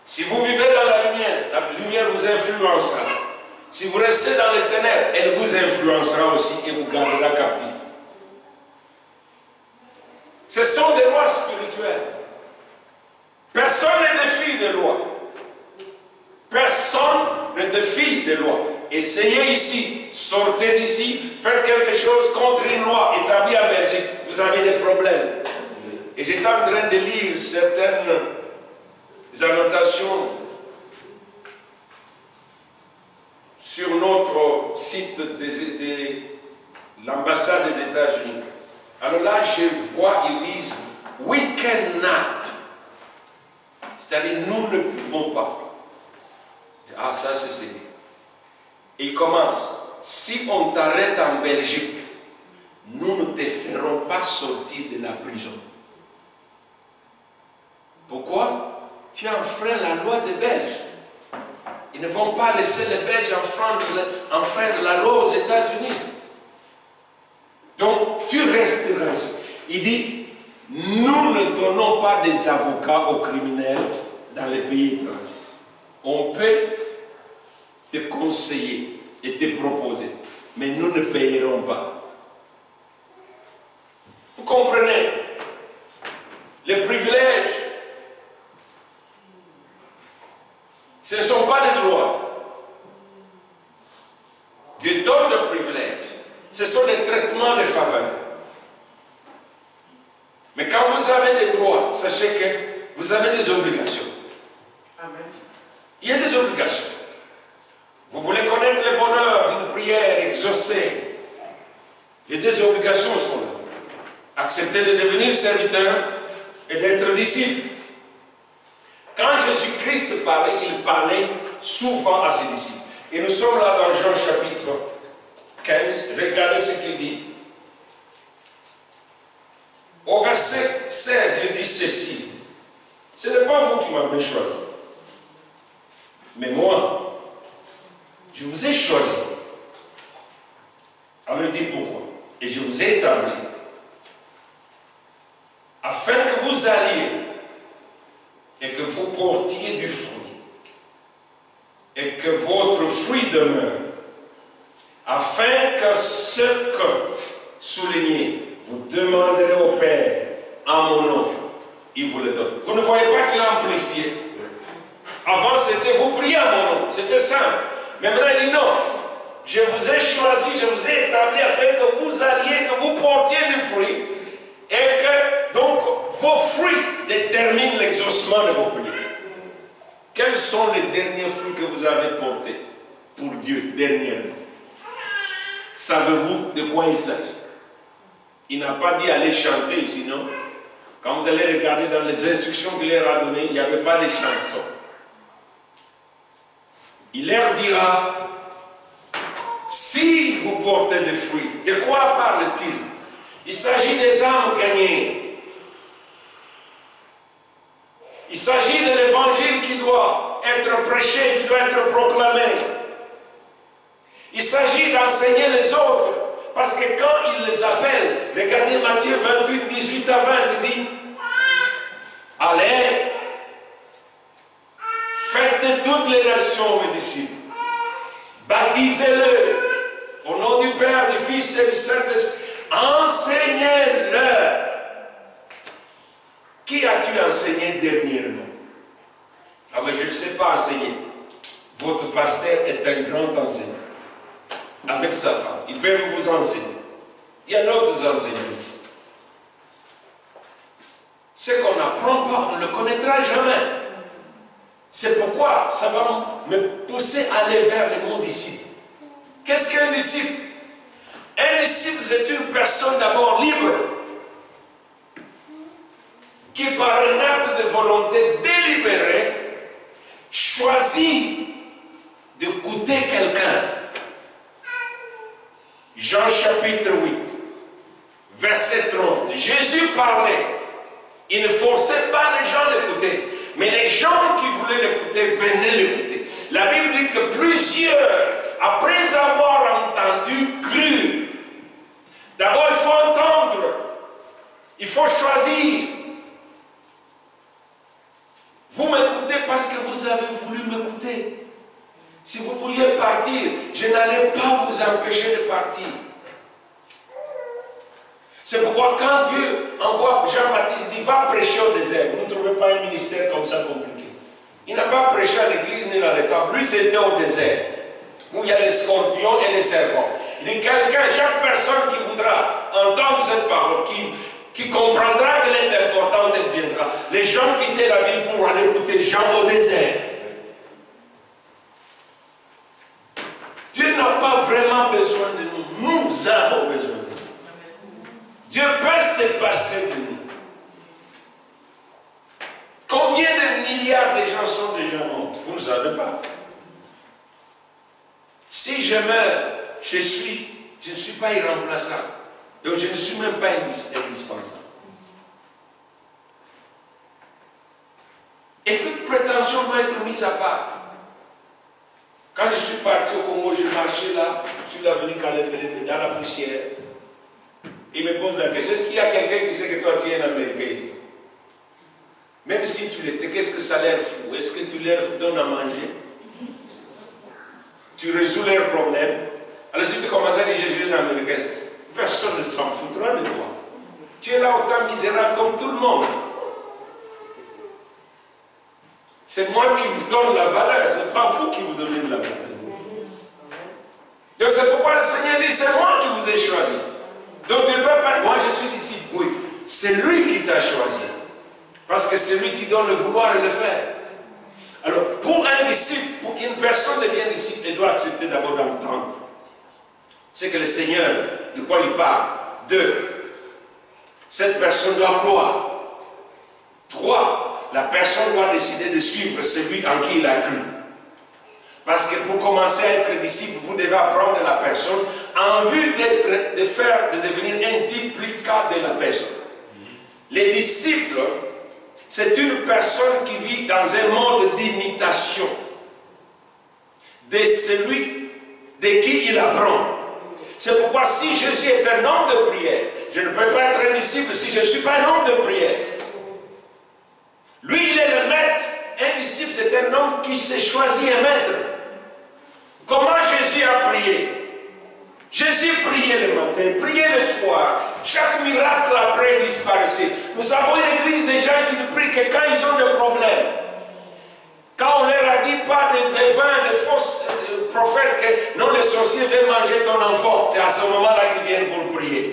Si vous vivez dans la lumière vous influencera. Si vous restez dans les ténèbres, elle vous influencera aussi et vous gardera captif. Ce sont des lois spirituelles. Personne ne défie des lois. Personne ne défie des lois. Essayez ici, sortez d'ici, faites quelque chose contre une loi établie en Belgique. Vous avez des problèmes. Et j'étais en train de lire certaines annotations sur notre site de l'ambassade des États-Unis. Alors là, je vois, ils disent « We cannot ». C'est-à-dire, nous ne pouvons pas. Ah, ça c'est ça. Et il commence. Si on t'arrête en Belgique, nous ne te ferons pas sortir de la prison. Pourquoi? Tu as enfreint la loi des Belges. Ils ne vont pas laisser les Belges enfreindre la loi aux États-Unis. Donc, tu resteras. Il dit, nous ne donnons pas des avocats aux criminels dans les pays étrangers. On peut te conseiller et te proposer, mais nous ne payerons pas. Vous comprenez? Les privilèges, ce ne sont pas des droits. Dieu donne le privilège. Ce sont des traitements de faveur. Mais quand vous avez des droits, sachez que vous avez des obligations. Amen. Il y a des obligations. Vous voulez connaître le bonheur d'une prière exaucée. Les deux obligations sont là. Accepter de devenir serviteur et d'être disciple. Quand Jésus-Christ parlait, il parlait souvent à ses disciples. Et nous sommes là dans Jean chapitre 15. Regardez ce qu'il dit. Au verset 16, il dit ceci. Ce n'est pas vous qui m'avez choisi. Mais moi, je vous ai choisi. Alors il dit pourquoi. Et je vous ai établi. Afin que vous alliez et que vous portiez du fruit. Et que votre fruit demeure. Afin que ce que, soulignez, vous demanderez au Père en mon nom, il vous le donne. Vous ne voyez pas qu'il a amplifié. Avant c'était vous priez en mon nom, c'était simple. Mais maintenant il dit non, je vous ai choisi, je vous ai établi afin que vous alliez, que vous portiez du fruit et que donc vos fruits déterminent l'exaucement de vos prières. Quels sont les derniers fruits que vous avez portés pour Dieu dernièrement? Savez-vous de quoi il s'agit? Il n'a pas dit aller chanter, sinon, quand vous allez regarder dans les instructions qu'il leur a données, il n'y avait pas de chansons. Il leur dira, si vous portez des fruits, de quoi parle-t-il? Il s'agit des âmes gagnées. Il s'agit de l'évangile qui doit être prêché, qui doit être proclamé. Il s'agit d'enseigner les autres. Parce que quand il les appelle, regardez Matthieu 28, 18 à 20, il dit, allez, faites Faites de toutes les nations mes disciples. Baptisez-le au nom du Père, du Fils et du Saint-Esprit. Enseignez-leur. Qui as-tu enseigné dernièrement? Ah mais je ne sais pas enseigner. Votre pasteur est un grand enseignant. Avec sa femme. Il peut vous enseigner. Il y a d'autres enseignants ici. Ce qu'on n'apprend pas, on ne le connaîtra jamais. C'est pourquoi ça va me pousser à aller vers le mot disciple. Qu'est-ce qu'un disciple? Un disciple, c'est une personne d'abord libre, qui par un acte de volonté délibérée, choisit d'écouter quelqu'un. Jean chapitre 8, verset 30. Jésus parlait. Il ne forçait pas les gens à l'écouter. Mais les gens qui voulaient l'écouter venaient l'écouter. La Bible dit que plusieurs, après avoir entendu, crurent. D'abord, il faut entendre. Il faut choisir. Vous m'écoutez parce que vous avez voulu m'écouter. Si vous vouliez partir, je n'allais pas vous empêcher de partir. C'est pourquoi quand Dieu envoie Jean-Baptiste, il dit va prêcher au désert. Vous ne trouvez pas un ministère comme ça compliqué. Il n'a pas prêché à l'église ni dans les temples. Lui c'était au désert, où il y a les scorpions et les serpents. Il dit quelqu'un, chaque personne qui voudra entendre cette parole, qui comprendra qu'elle est importante, elle viendra. Les gens quittaient la ville pour aller écouter Jean au désert. Dieu n'a pas vraiment besoin de nous. Nous avons besoin de nous. Dieu peut se passer de nous. Combien de milliards de gens sont déjà morts? Vous ne savez pas. Si je meurs, je ne suis pas irremplaçable. Donc je ne suis même pas indispensable. Et toute prétention doit être mise à part. Quand je suis parti au Congo, je marchais là, sur l'avenue Calais, dans la poussière. Il me pose la question, est-ce qu'il y a quelqu'un qui sait que toi tu es un Américain ici? Même si tu l'étais, qu'est-ce que ça leur fout? Est-ce que tu leur donnes à manger? Tu résous leurs problèmes? Alors si tu commences à dire Jésus est un Américain, personne ne s'en foutra de toi. Tu es là autant misérable comme tout le monde. C'est moi qui vous donne la valeur, ce n'est pas vous qui vous donnez de la valeur. Donc c'est pourquoi le Seigneur dit, c'est moi qui vous ai choisi. Donc tu ne peux pas, moi je suis disciple, oui. C'est lui qui t'a choisi. Parce que c'est lui qui donne le vouloir et le faire. Alors pour un disciple, pour qu'une personne devienne disciple, elle doit accepter d'abord d'entendre. C'est que le Seigneur, de quoi il parle? 2. Cette personne doit croire. 3. La personne doit décider de suivre celui en qui il a cru. Parce que pour commencer à être disciple, vous devez apprendre la personne en vue de devenir un duplicate de la personne. Les disciples, c'est une personne qui vit dans un monde d'imitation de celui de qui il apprend. C'est pourquoi si Jésus est un homme de prière, je ne peux pas être un disciple si je ne suis pas un homme de prière. Lui, il est le maître. Un disciple, c'est un homme qui s'est choisi un maître. Comment Jésus a prié? Jésus priait le matin, priait le soir. Chaque miracle après disparaissait. Nous avons une église des gens qui ne prient que quand ils ont des problèmes. Quand on leur a dit pas de devins, de fausses prophètes, que non, les sorciers veulent manger ton enfant. C'est à ce moment-là qu'ils viennent pour prier.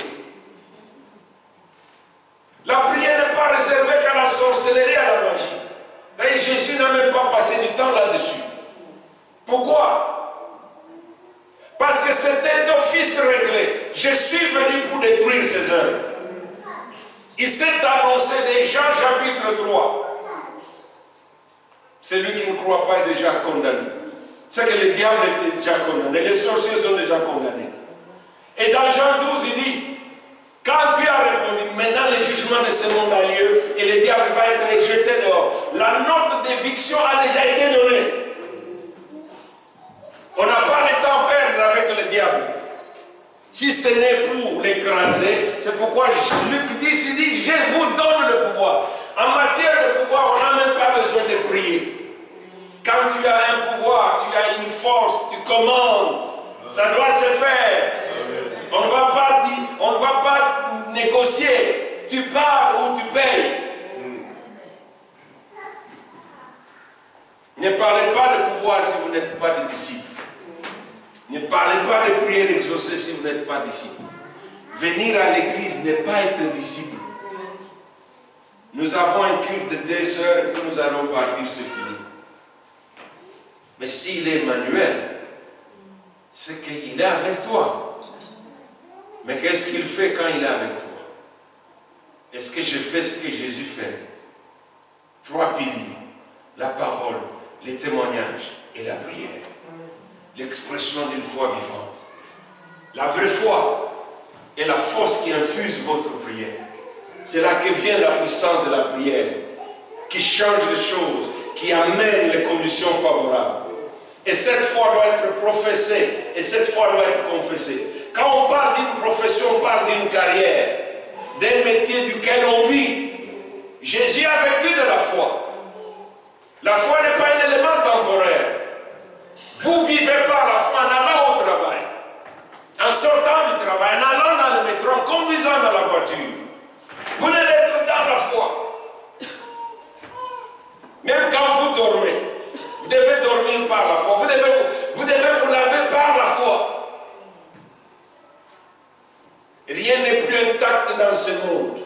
La prière n'est pas réservée qu'à la sorcellerie et à la magie. Et Jésus n'a même pas passé du temps là-dessus. Pourquoi? Parce que c'était d'office réglé. Je suis venu pour détruire ces œuvres. Il s'est annoncé déjà, chapitre 3. Celui qui ne croit pas est déjà condamné. C'est que le diable est déjà condamné. Les sorciers sont déjà condamnés. Et dans Jean 12, il dit, quand Dieu a répondu, maintenant le jugement de ce monde a lieu et le diable va être jeté dehors. La note d'éviction a déjà été donnée. On n'a pas le temps à perdre avec le diable. Si ce n'est pour l'écraser, c'est pourquoi Luc 10, il dit, je vous donne le pouvoir. En matière de pouvoir, on n'a même pas besoin de prier. Quand Quand tu as un pouvoir, tu as une force, tu commandes. Ça doit se faire. On ne va pas négocier. Tu pars ou tu payes. Ne parlez pas de pouvoir si vous n'êtes pas des disciples. Ne parlez pas de prière exaucée si vous n'êtes pas disciple. Venir à l'église n'est pas être disciple. Nous avons un culte de 2 heures et puis nous allons partir, c'est fini. Mais s'il est Emmanuel, c'est qu'il est avec toi. Mais qu'est-ce qu'il fait quand il est avec toi? Est-ce que je fais ce que Jésus fait? 3 piliers. La parole, les témoignages et la prière. L'expression d'une foi vivante. La vraie foi est la force qui infuse votre prière. C'est là que vient la puissance de la prière, qui change les choses, qui amène les conditions favorables. Et cette foi doit être professée, et cette foi doit être confessée. Quand on parle d'une profession, on parle d'une carrière, d'un métier duquel on vit. Jésus a vécu de la foi. La foi n'est pas un élément temporaire. Vous vivez par la foi en allant au travail, en sortant du travail, en allant dans le métro, en conduisant dans la voiture. Vous devez être dans la foi. Même quand vous dormez, vous devez dormir par la foi. Vous devez vous laver par la foi. Rien n'est plus intact dans ce monde.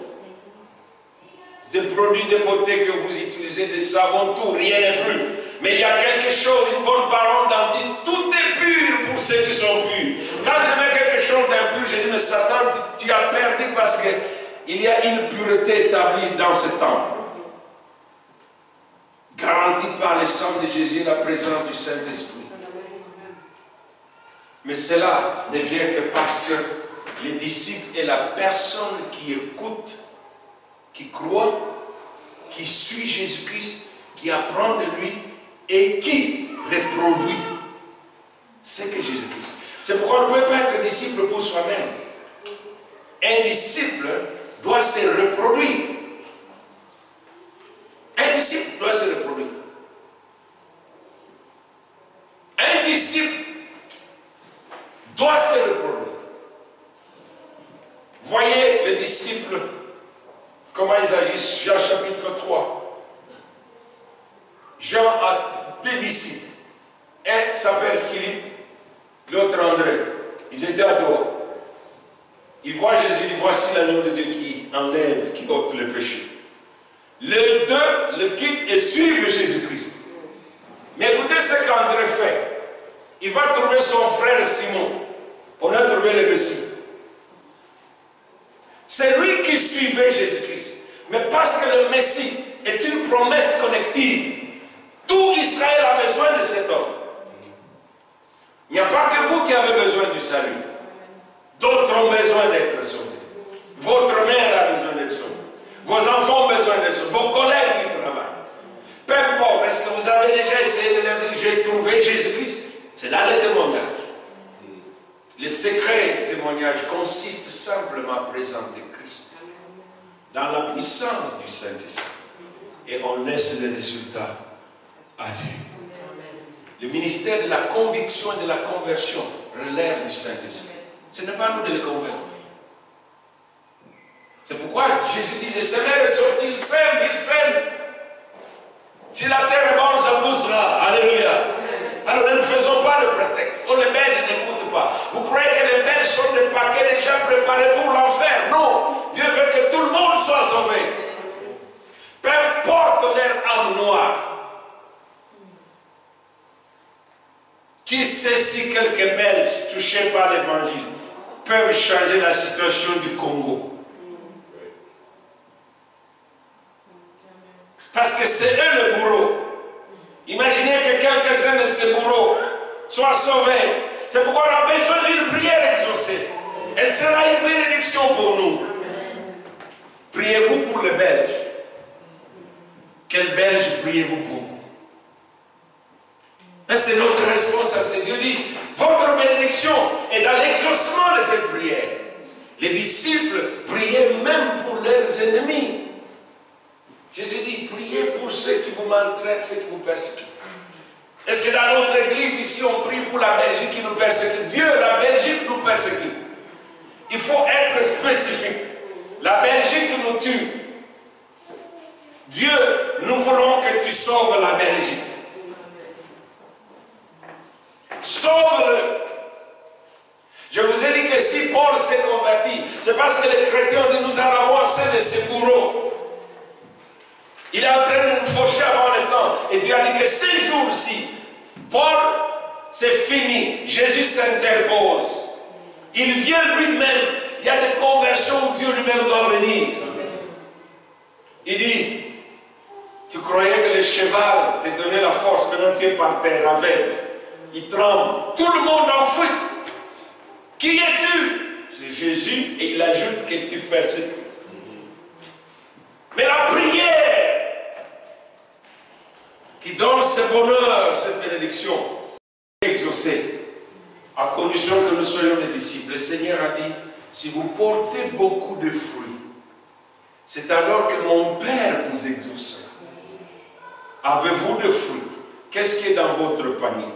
Des produits de beauté que vous utilisez, des savons, tout, rien n'est plus. Mais il y a quelque chose, une bonne parole dentine, tout est pur pour ceux qui sont purs. Quand je mets quelque chose d'impur, je dis, mais Satan, tu as perdu parce qu'il y a une pureté établie dans ce temple. Garantie par le sang de Jésus et la présence du Saint-Esprit. Mais cela ne vient que parce que les disciples et la personne qui écoute, qui croit, qui suit Jésus-Christ, qui apprend de lui et qui reproduit ce que Jésus-Christ. C'est pourquoi on ne peut pas être disciple pour soi-même. Un disciple doit se reproduire. Un disciple doit se reproduire. Un disciple doit se reproduire. Voyez les disciples, comment ils agissent. Jean chapitre 3. Jean a 2 disciples. Un s'appelle Philippe, l'autre André. Ils étaient à 3. Ils voient Jésus, ils disent, voici l'agneau de Dieu qui enlève, qui ôte le péché. Les 2 le quittent et suivent Jésus-Christ. Mais écoutez ce qu'André fait. Il va trouver son frère Simon. On a trouvé le Messie. C'est lui qui suivait Jésus-Christ. Mais parce que le Messie est une promesse connective, tout Israël a besoin de cet homme. Il n'y a pas que vous qui avez besoin du salut. D'autres ont besoin d'être sauvés. Votre mère a besoin d'être sauvée. Vos enfants ont besoin d'être sauvés. Vos collègues du travail. Peu importe, est-ce que vous avez déjà essayé de leur dire, j'ai trouvé Jésus-Christ? C'est là le témoignage. Le secret du témoignage consiste simplement à présenter Christ dans la puissance du Saint-Esprit. Et on laisse les résultats à Dieu. Le ministère de la conviction et de la conversion relève du Saint-Esprit. Ce n'est pas à nous de le convaincre. C'est pourquoi Jésus dit, le Seigneur est sorti, il sème, il sème. Si la terre est bonne, ça poussera. Alléluia. Alors ne nous faisons pas de prétexte. Oh, les Belges n'écoutent pas. Vous croyez que les Belges sont des paquets déjà préparés pour l'enfer? Non. Dieu veut que tout le monde soit sauvé. Peu importe leur âme noire. Qui sait si quelques Belges touchés par l'évangile peuvent changer la situation du Congo? Parce que c'est eux le bourreau. Imaginez que quelques-uns de ces bourreaux soient sauvés. C'est pourquoi on a besoin d'une prière exaucée. Elle sera une bénédiction pour nous. Priez-vous pour les Belges. Quels Belges priez-vous pour vous? C'est notre responsabilité. Dieu dit, votre bénédiction est dans l'exaucement de cette prière. Les disciples priaient même pour leurs ennemis. Jésus dit, priez pour ceux qui vous maltraitent, ceux qui vous persécutent. Est-ce que dans notre église ici, on prie pour la Belgique qui nous persécute? Dieu, la Belgique nous persécute. Il faut être spécifique. La Belgique nous tue. Dieu, nous voulons que tu sauves la Belgique. Sauve-le. Je vous ai dit que si Paul s'est converti, c'est parce que les chrétiens ont dit nous en avons assez de ces bourreaux. Il est en train de nous faucher avant le temps. Et Dieu a dit que ces jours-ci, Paul, c'est fini. Jésus s'interpose. Il vient lui-même. Il y a des conversions où Dieu lui-même doit venir. Il dit, tu croyais que le cheval te donnait la force, maintenant tu es par terre avec. Il tremble. Tout le monde en fuite. Qui es-tu? C'est Jésus. Et il ajoute que tu persécutes. Mais la prière qui donne ce bonheur, cette bénédiction, est exaucée, à condition que nous soyons des disciples. Le Seigneur a dit, si vous portez beaucoup de fruits, c'est alors que mon Père vous exaucera. Avez-vous de fruits? Qu'est-ce qui est dans votre panier?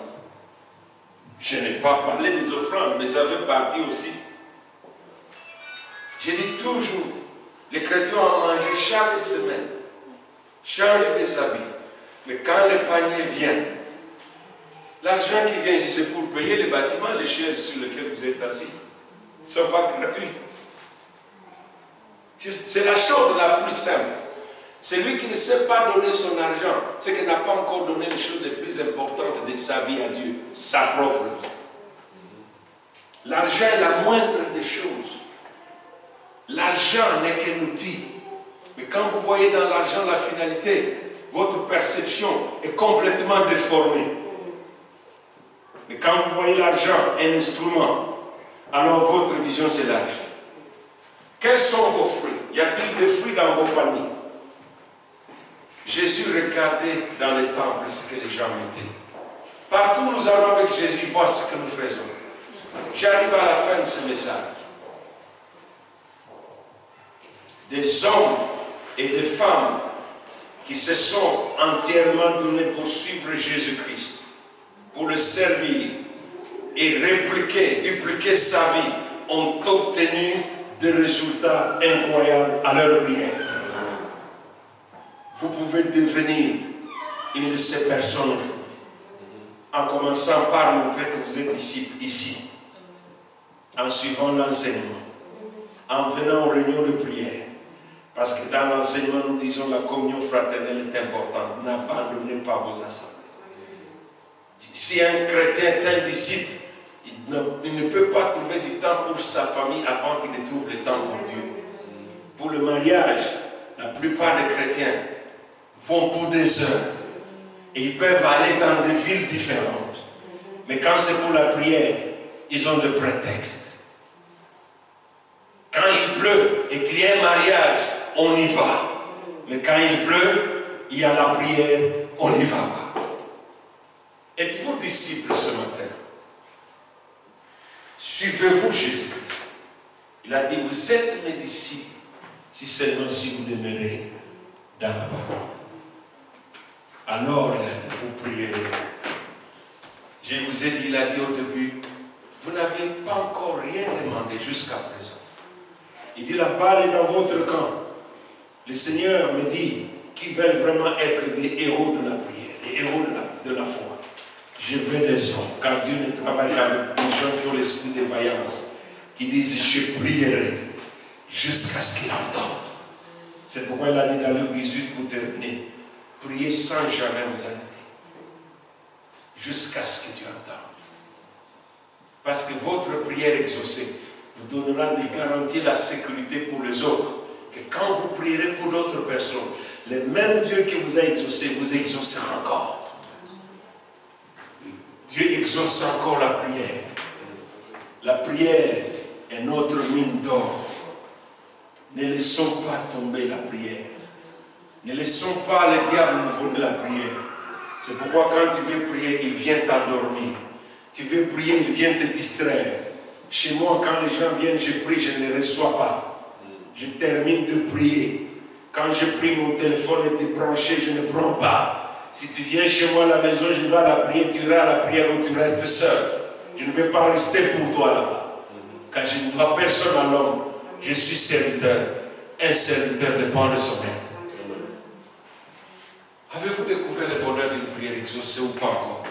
Je n'ai pas parlé des offrandes, mais ça fait partie aussi. Je dis toujours, les chrétiens ont mangé chaque semaine, changent des habits. Mais quand le panier vient, l'argent qui vient ici, c'est pour payer les bâtiments, les chaises sur lesquelles vous êtes assis. Ils ne sont pas gratuits. C'est la chose la plus simple. Celui qui ne sait pas donner son argent, c'est qu'il n'a pas encore donné les choses les plus importantes de sa vie à Dieu, sa propre vie. L'argent est la moindre des choses. L'argent n'est qu'un outil. Mais quand vous voyez dans l'argent la finalité, votre perception est complètement déformée. Mais quand vous voyez l'argent, un instrument, alors votre vision s'élargit. Quels sont vos fruits? Y a-t-il des fruits dans vos paniers? Jésus regardait dans les temples ce que les gens mettaient. Partout où nous allons avec Jésus, voir ce que nous faisons. J'arrive à la fin de ce message. Des hommes et des femmes qui se sont entièrement donnés pour suivre Jésus-Christ, pour le servir et répliquer, dupliquer sa vie, ont obtenu des résultats incroyables à leur prière. Vous pouvez devenir une de ces personnes aujourd'hui, en commençant par montrer que vous êtes disciple ici, en suivant l'enseignement, en venant aux réunions de prière. Parce que dans l'enseignement, nous disons la communion fraternelle est importante. N'abandonnez pas vos assemblées. Si un chrétien est un disciple, il ne peut pas trouver du temps pour sa famille avant qu'il ne trouve le temps pour Dieu. Pour le mariage, la plupart des chrétiens vont pour des heures. Et ils peuvent aller dans des villes différentes. Mais quand c'est pour la prière, ils ont des prétextes. Quand il pleut et qu'il y a un mariage, on y va. Mais quand il pleut, il y a la prière, on n'y va pas. Êtes-vous disciples ce matin? Suivez-vous Jésus-Christ? Il a dit, vous êtes mes disciples, si seulement si vous demeurez dans la parole. Alors il a dit, vous prierez. Je vous ai dit, il a dit au début, vous n'avez pas encore rien demandé jusqu'à présent. Il dit, la balle est dans votre camp. Le Seigneur me dit qu'ils veulent vraiment être des héros de la prière, des héros de la foi. Je veux des hommes, car Dieu ne travaille qu'avec des gens qui ont l'esprit de vaillance, qui disent, je prierai jusqu'à ce qu'ils entendent. C'est pourquoi il a dit dans Luc 18, pour terminer, priez sans jamais vous arrêter, jusqu'à ce que Dieu entende. Parce que votre prière exaucée vous donnera des garanties, la sécurité pour les autres. Que quand vous prierez pour d'autres personnes, le même Dieu qui vous a exaucé, vous exaucera encore. Dieu exauce encore la prière. La prière est notre mine d'or. Ne laissons pas tomber la prière. Ne laissons pas le diable nous voler la prière. C'est pourquoi quand tu veux prier, il vient t'endormir. Tu veux prier, il vient te distraire. Chez moi, quand les gens viennent, je prie, je ne les reçois pas. Je termine de prier. Quand je prie, mon téléphone est débranché, je ne prends pas. Si tu viens chez moi à la maison, je vais à la prière, tu iras à la prière où tu restes seul. Je ne vais pas rester pour toi là-bas. Car je ne dois personne à l'homme. Je suis serviteur. Un serviteur dépend de son maître. Avez-vous découvert le bonheur d'une prière exaucée ou pas encore?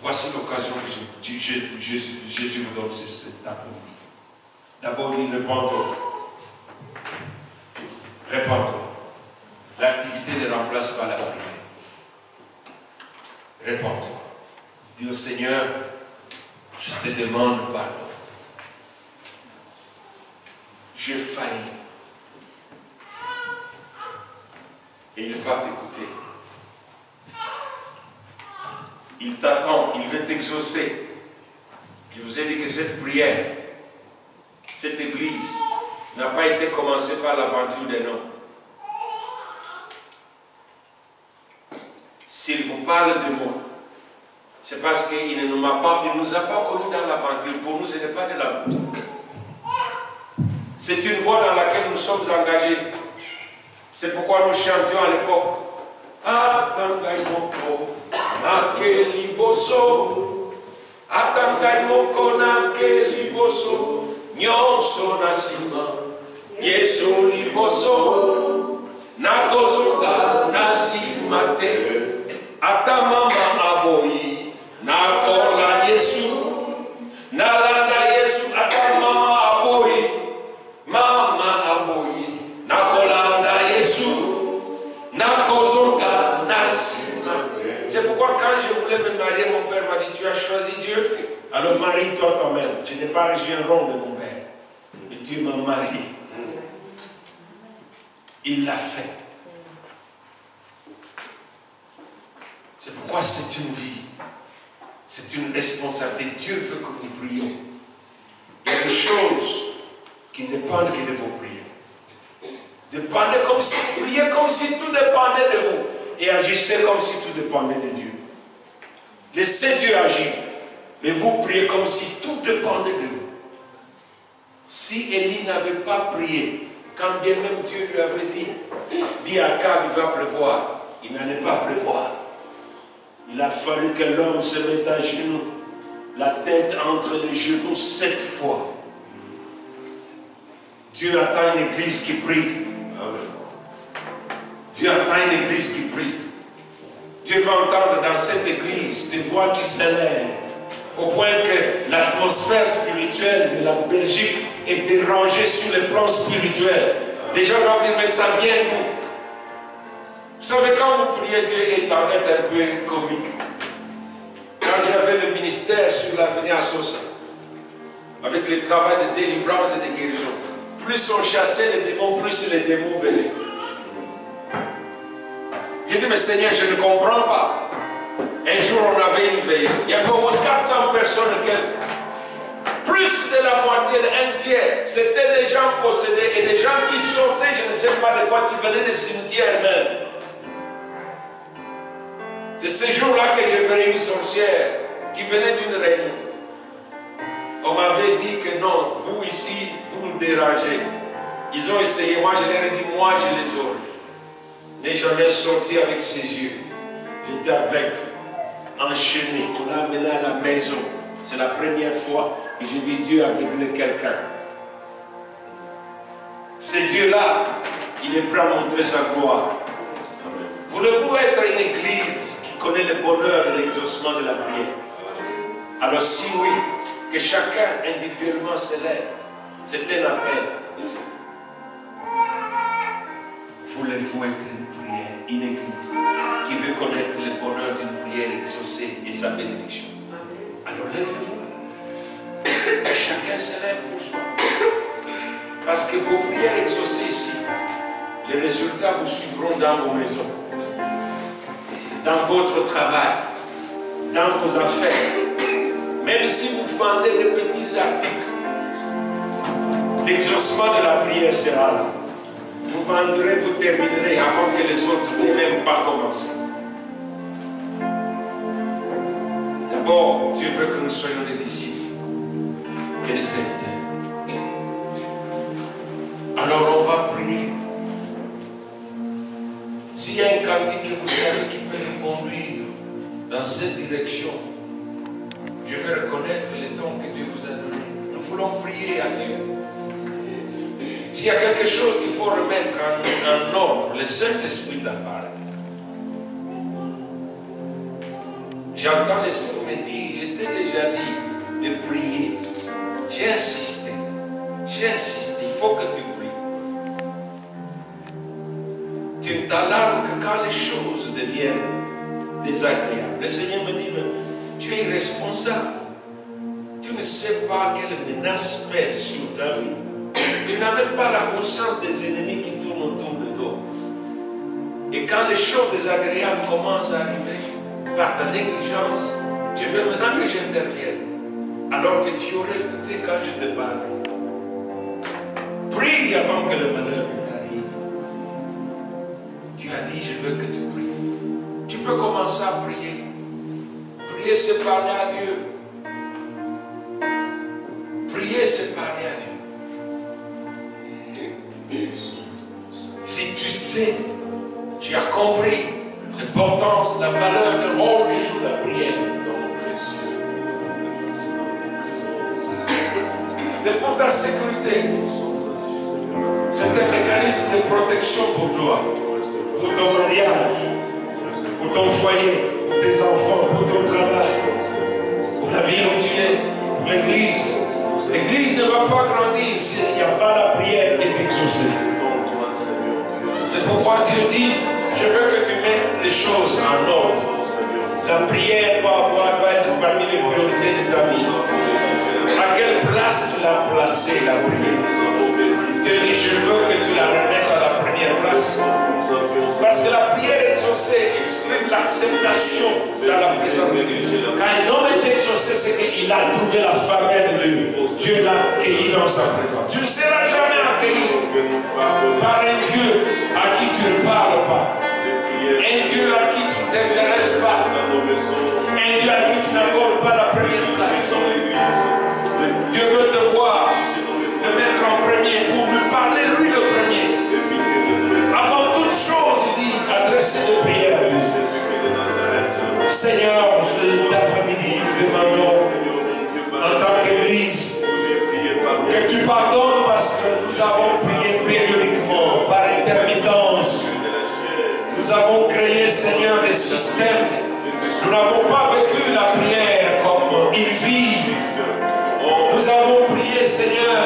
Voici l'occasion que Jésus vous donne cet après-midi. D'abord, il dit répands-toi. Répands-toi. L'activité ne remplace pas la prière. Répands-toi. Dis au Seigneur, je te demande pardon. J'ai failli. Et il va t'écouter. Il t'attend, il veut t'exaucer. Je vous ai dit que cette prière, cette église, n'a pas été commencée par l'aventure des noms. S'il vous parle de moi, c'est parce qu'il ne nous a pas connus dans l'aventure. Pour nous, ce n'est pas de l'aventure. C'est une voie dans laquelle nous sommes engagés. C'est pourquoi nous chantions à l'époque. Atangai moko, nake liboso. Atangai moko, nake liboso. Nyonso nasima, yeso liboso. Nakozonga nasimate. Atamama aboyi, nakola Yesu. Nalanda Yesu, atamama aboyi. Mama aboyi, nakolanda Yesu. Nakozonga nasimate. C'est pourquoi quand je voulais me marier, mon père m'a dit, tu as choisi Dieu, alors marie-toi toi-même. Je n'ai pas reçu un rond de mon père. Mais Dieu m'a marié. Il l'a fait. C'est pourquoi c'est une vie. C'est une responsabilité. Dieu veut que nous prions. Il y a des choses qui ne dépendent que de vos prières. Priez comme si tout dépendait de vous. Et agissez comme si tout dépendait de Dieu. Laissez Dieu agir. Mais vous priez comme si tout dépendait de vous. Si Élie n'avait pas prié, quand bien même Dieu lui avait dit, dis à Akab, il va pleuvoir, il n'allait pas pleuvoir. Il a fallu que l'homme se mette à genoux, la tête entre les genoux 7 fois. Dieu attend une église qui prie. Dieu attend une église qui prie. Dieu va entendre dans cette église des voix qui s'élèvent, au point que l'atmosphère spirituelle de la Belgique est dérangée sur le plan spirituel. Les gens vont dire, mais ça vient d'où? Vous savez, quand vous priez, Dieu est un peu comique. Quand j'avais le ministère sur l'avenir à Sosa, avec le travail de délivrance et de guérison, plus on chassait les démons, plus les démons venaient. J'ai dit, mais Seigneur, je ne comprends pas. Un jour, on avait une veille. Il y avait au moins 400 personnes. Plus de la moitié, un tiers, c'était des gens possédés et des gens qui sortaient, je ne sais pas de quoi, qui venaient des cimetières même. C'est ce jour-là que j'ai vu une sorcière qui venait d'une réunion. On m'avait dit que non, vous ici, vous nous dérangez. Ils ont essayé, moi je leur ai dit, moi je les aurai. Mais j'en ai sorti avec ses yeux. Il était avec, enchaîné. On l'a amené à la maison. C'est la première fois que j'ai vu Dieu aveugler quelqu'un. Ce Dieu-là, il est prêt à montrer sa gloire. Voulez-vous être une église qui connaît le bonheur et l'exaucement de la prière? Alors si oui, que chacun individuellement s'élève. C'est un appel. Voulez-vous être une prière, une église qui veut connaître le bonheur d'une prière exaucée et sa bénédiction? Alors lèvez-vous. Et chacun s'élève pour soi. Parce que vos prières exaucées ici, les résultats vous suivront dans vos maisons, dans votre travail, dans vos affaires. Même si vous vendez des petits articles, l'exaucement de la prière sera là. Vous vendrez, vous terminerez avant que les autres n'aient même pas commencé. D'abord, Dieu veut que nous soyons des disciples et des serviteurs. Alors on va prier. S'il y a un cantique que vous savez qui peut nous conduire dans cette direction. Je vais reconnaître les dons que Dieu vous a donnés. Nous voulons prier à Dieu. S'il y a quelque chose qu'il faut remettre en ordre, le Saint-Esprit t'apparaît. J'entends l'Esprit me dire, je t'ai déjà dit de prier. J'ai insisté, il faut que tu pries. Tu ne t'alarmes que quand les choses deviennent désagréables. Le Seigneur me dit, mais tu es irresponsable. Tu ne sais pas quelle menace pèse sur ta vie. Tu n'as même pas la conscience des ennemis qui tournent autour de toi. Et quand les choses désagréables commencent à arriver, par ta négligence, tu veux maintenant que j'intervienne, alors que tu aurais écouté quand je te parlais. Prie avant que le malheur t'arrive. Tu as dit, je veux que tu pries. Tu peux commencer à prier. Prier, c'est parler à Dieu. Prier, c'est parler à Dieu. Si tu sais, tu as compris l'importance, la valeur, le rôle que joue la prière. C'est pour ta sécurité. C'est un mécanisme de protection pour toi, pour ton mariage, pour ton foyer, pour tes enfants, pour ton travail, pour la vie où tu es, pour l'église. L'église ne va pas grandir s'il n'y a pas la prière qui est exaucée. C'est pourquoi Dieu dit, je veux que tu mettes les choses en ordre. La prière doit être parmi les priorités de ta vie. À quelle place tu l'as placée, la prière? Dieu dit, je veux que tu la remettes à la première place. Parce que la prière exaucée exprime l'acceptation dans la présence de Dieu. Quand un homme est exaucé, c'est qu'il a trouvé la faveur de Dieu. Dieu l'a accueilli dans sa présence. Tu ne seras jamais accueilli par un Dieu à qui tu ne parles pas. Un Dieu à qui tu ne t'intéresses pas. Un Dieu à qui tu n'accordes pas la première place. Dieu veut te voir, le mettre en premier pour lui parler lui le premier. Avant toute chose, il dit, adressez des prières à Dieu. Seigneur, cet après-midi, nous demandons en tant qu'Église que tu pardonnes parce que nous avons prié périodiquement, par intermittence. Nous avons créé, Seigneur, des systèmes. Nous n'avons pas vécu la prière comme il vit. Nous avons prié, Seigneur.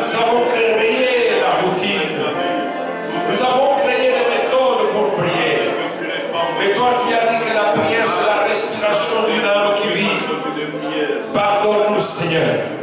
Nous avons créé la routine. Nous avons créé des méthodes pour prier. Mais toi, tu as dit que la prière, c'est la respiration d'une âme qui vit. Pardonne-nous, Seigneur.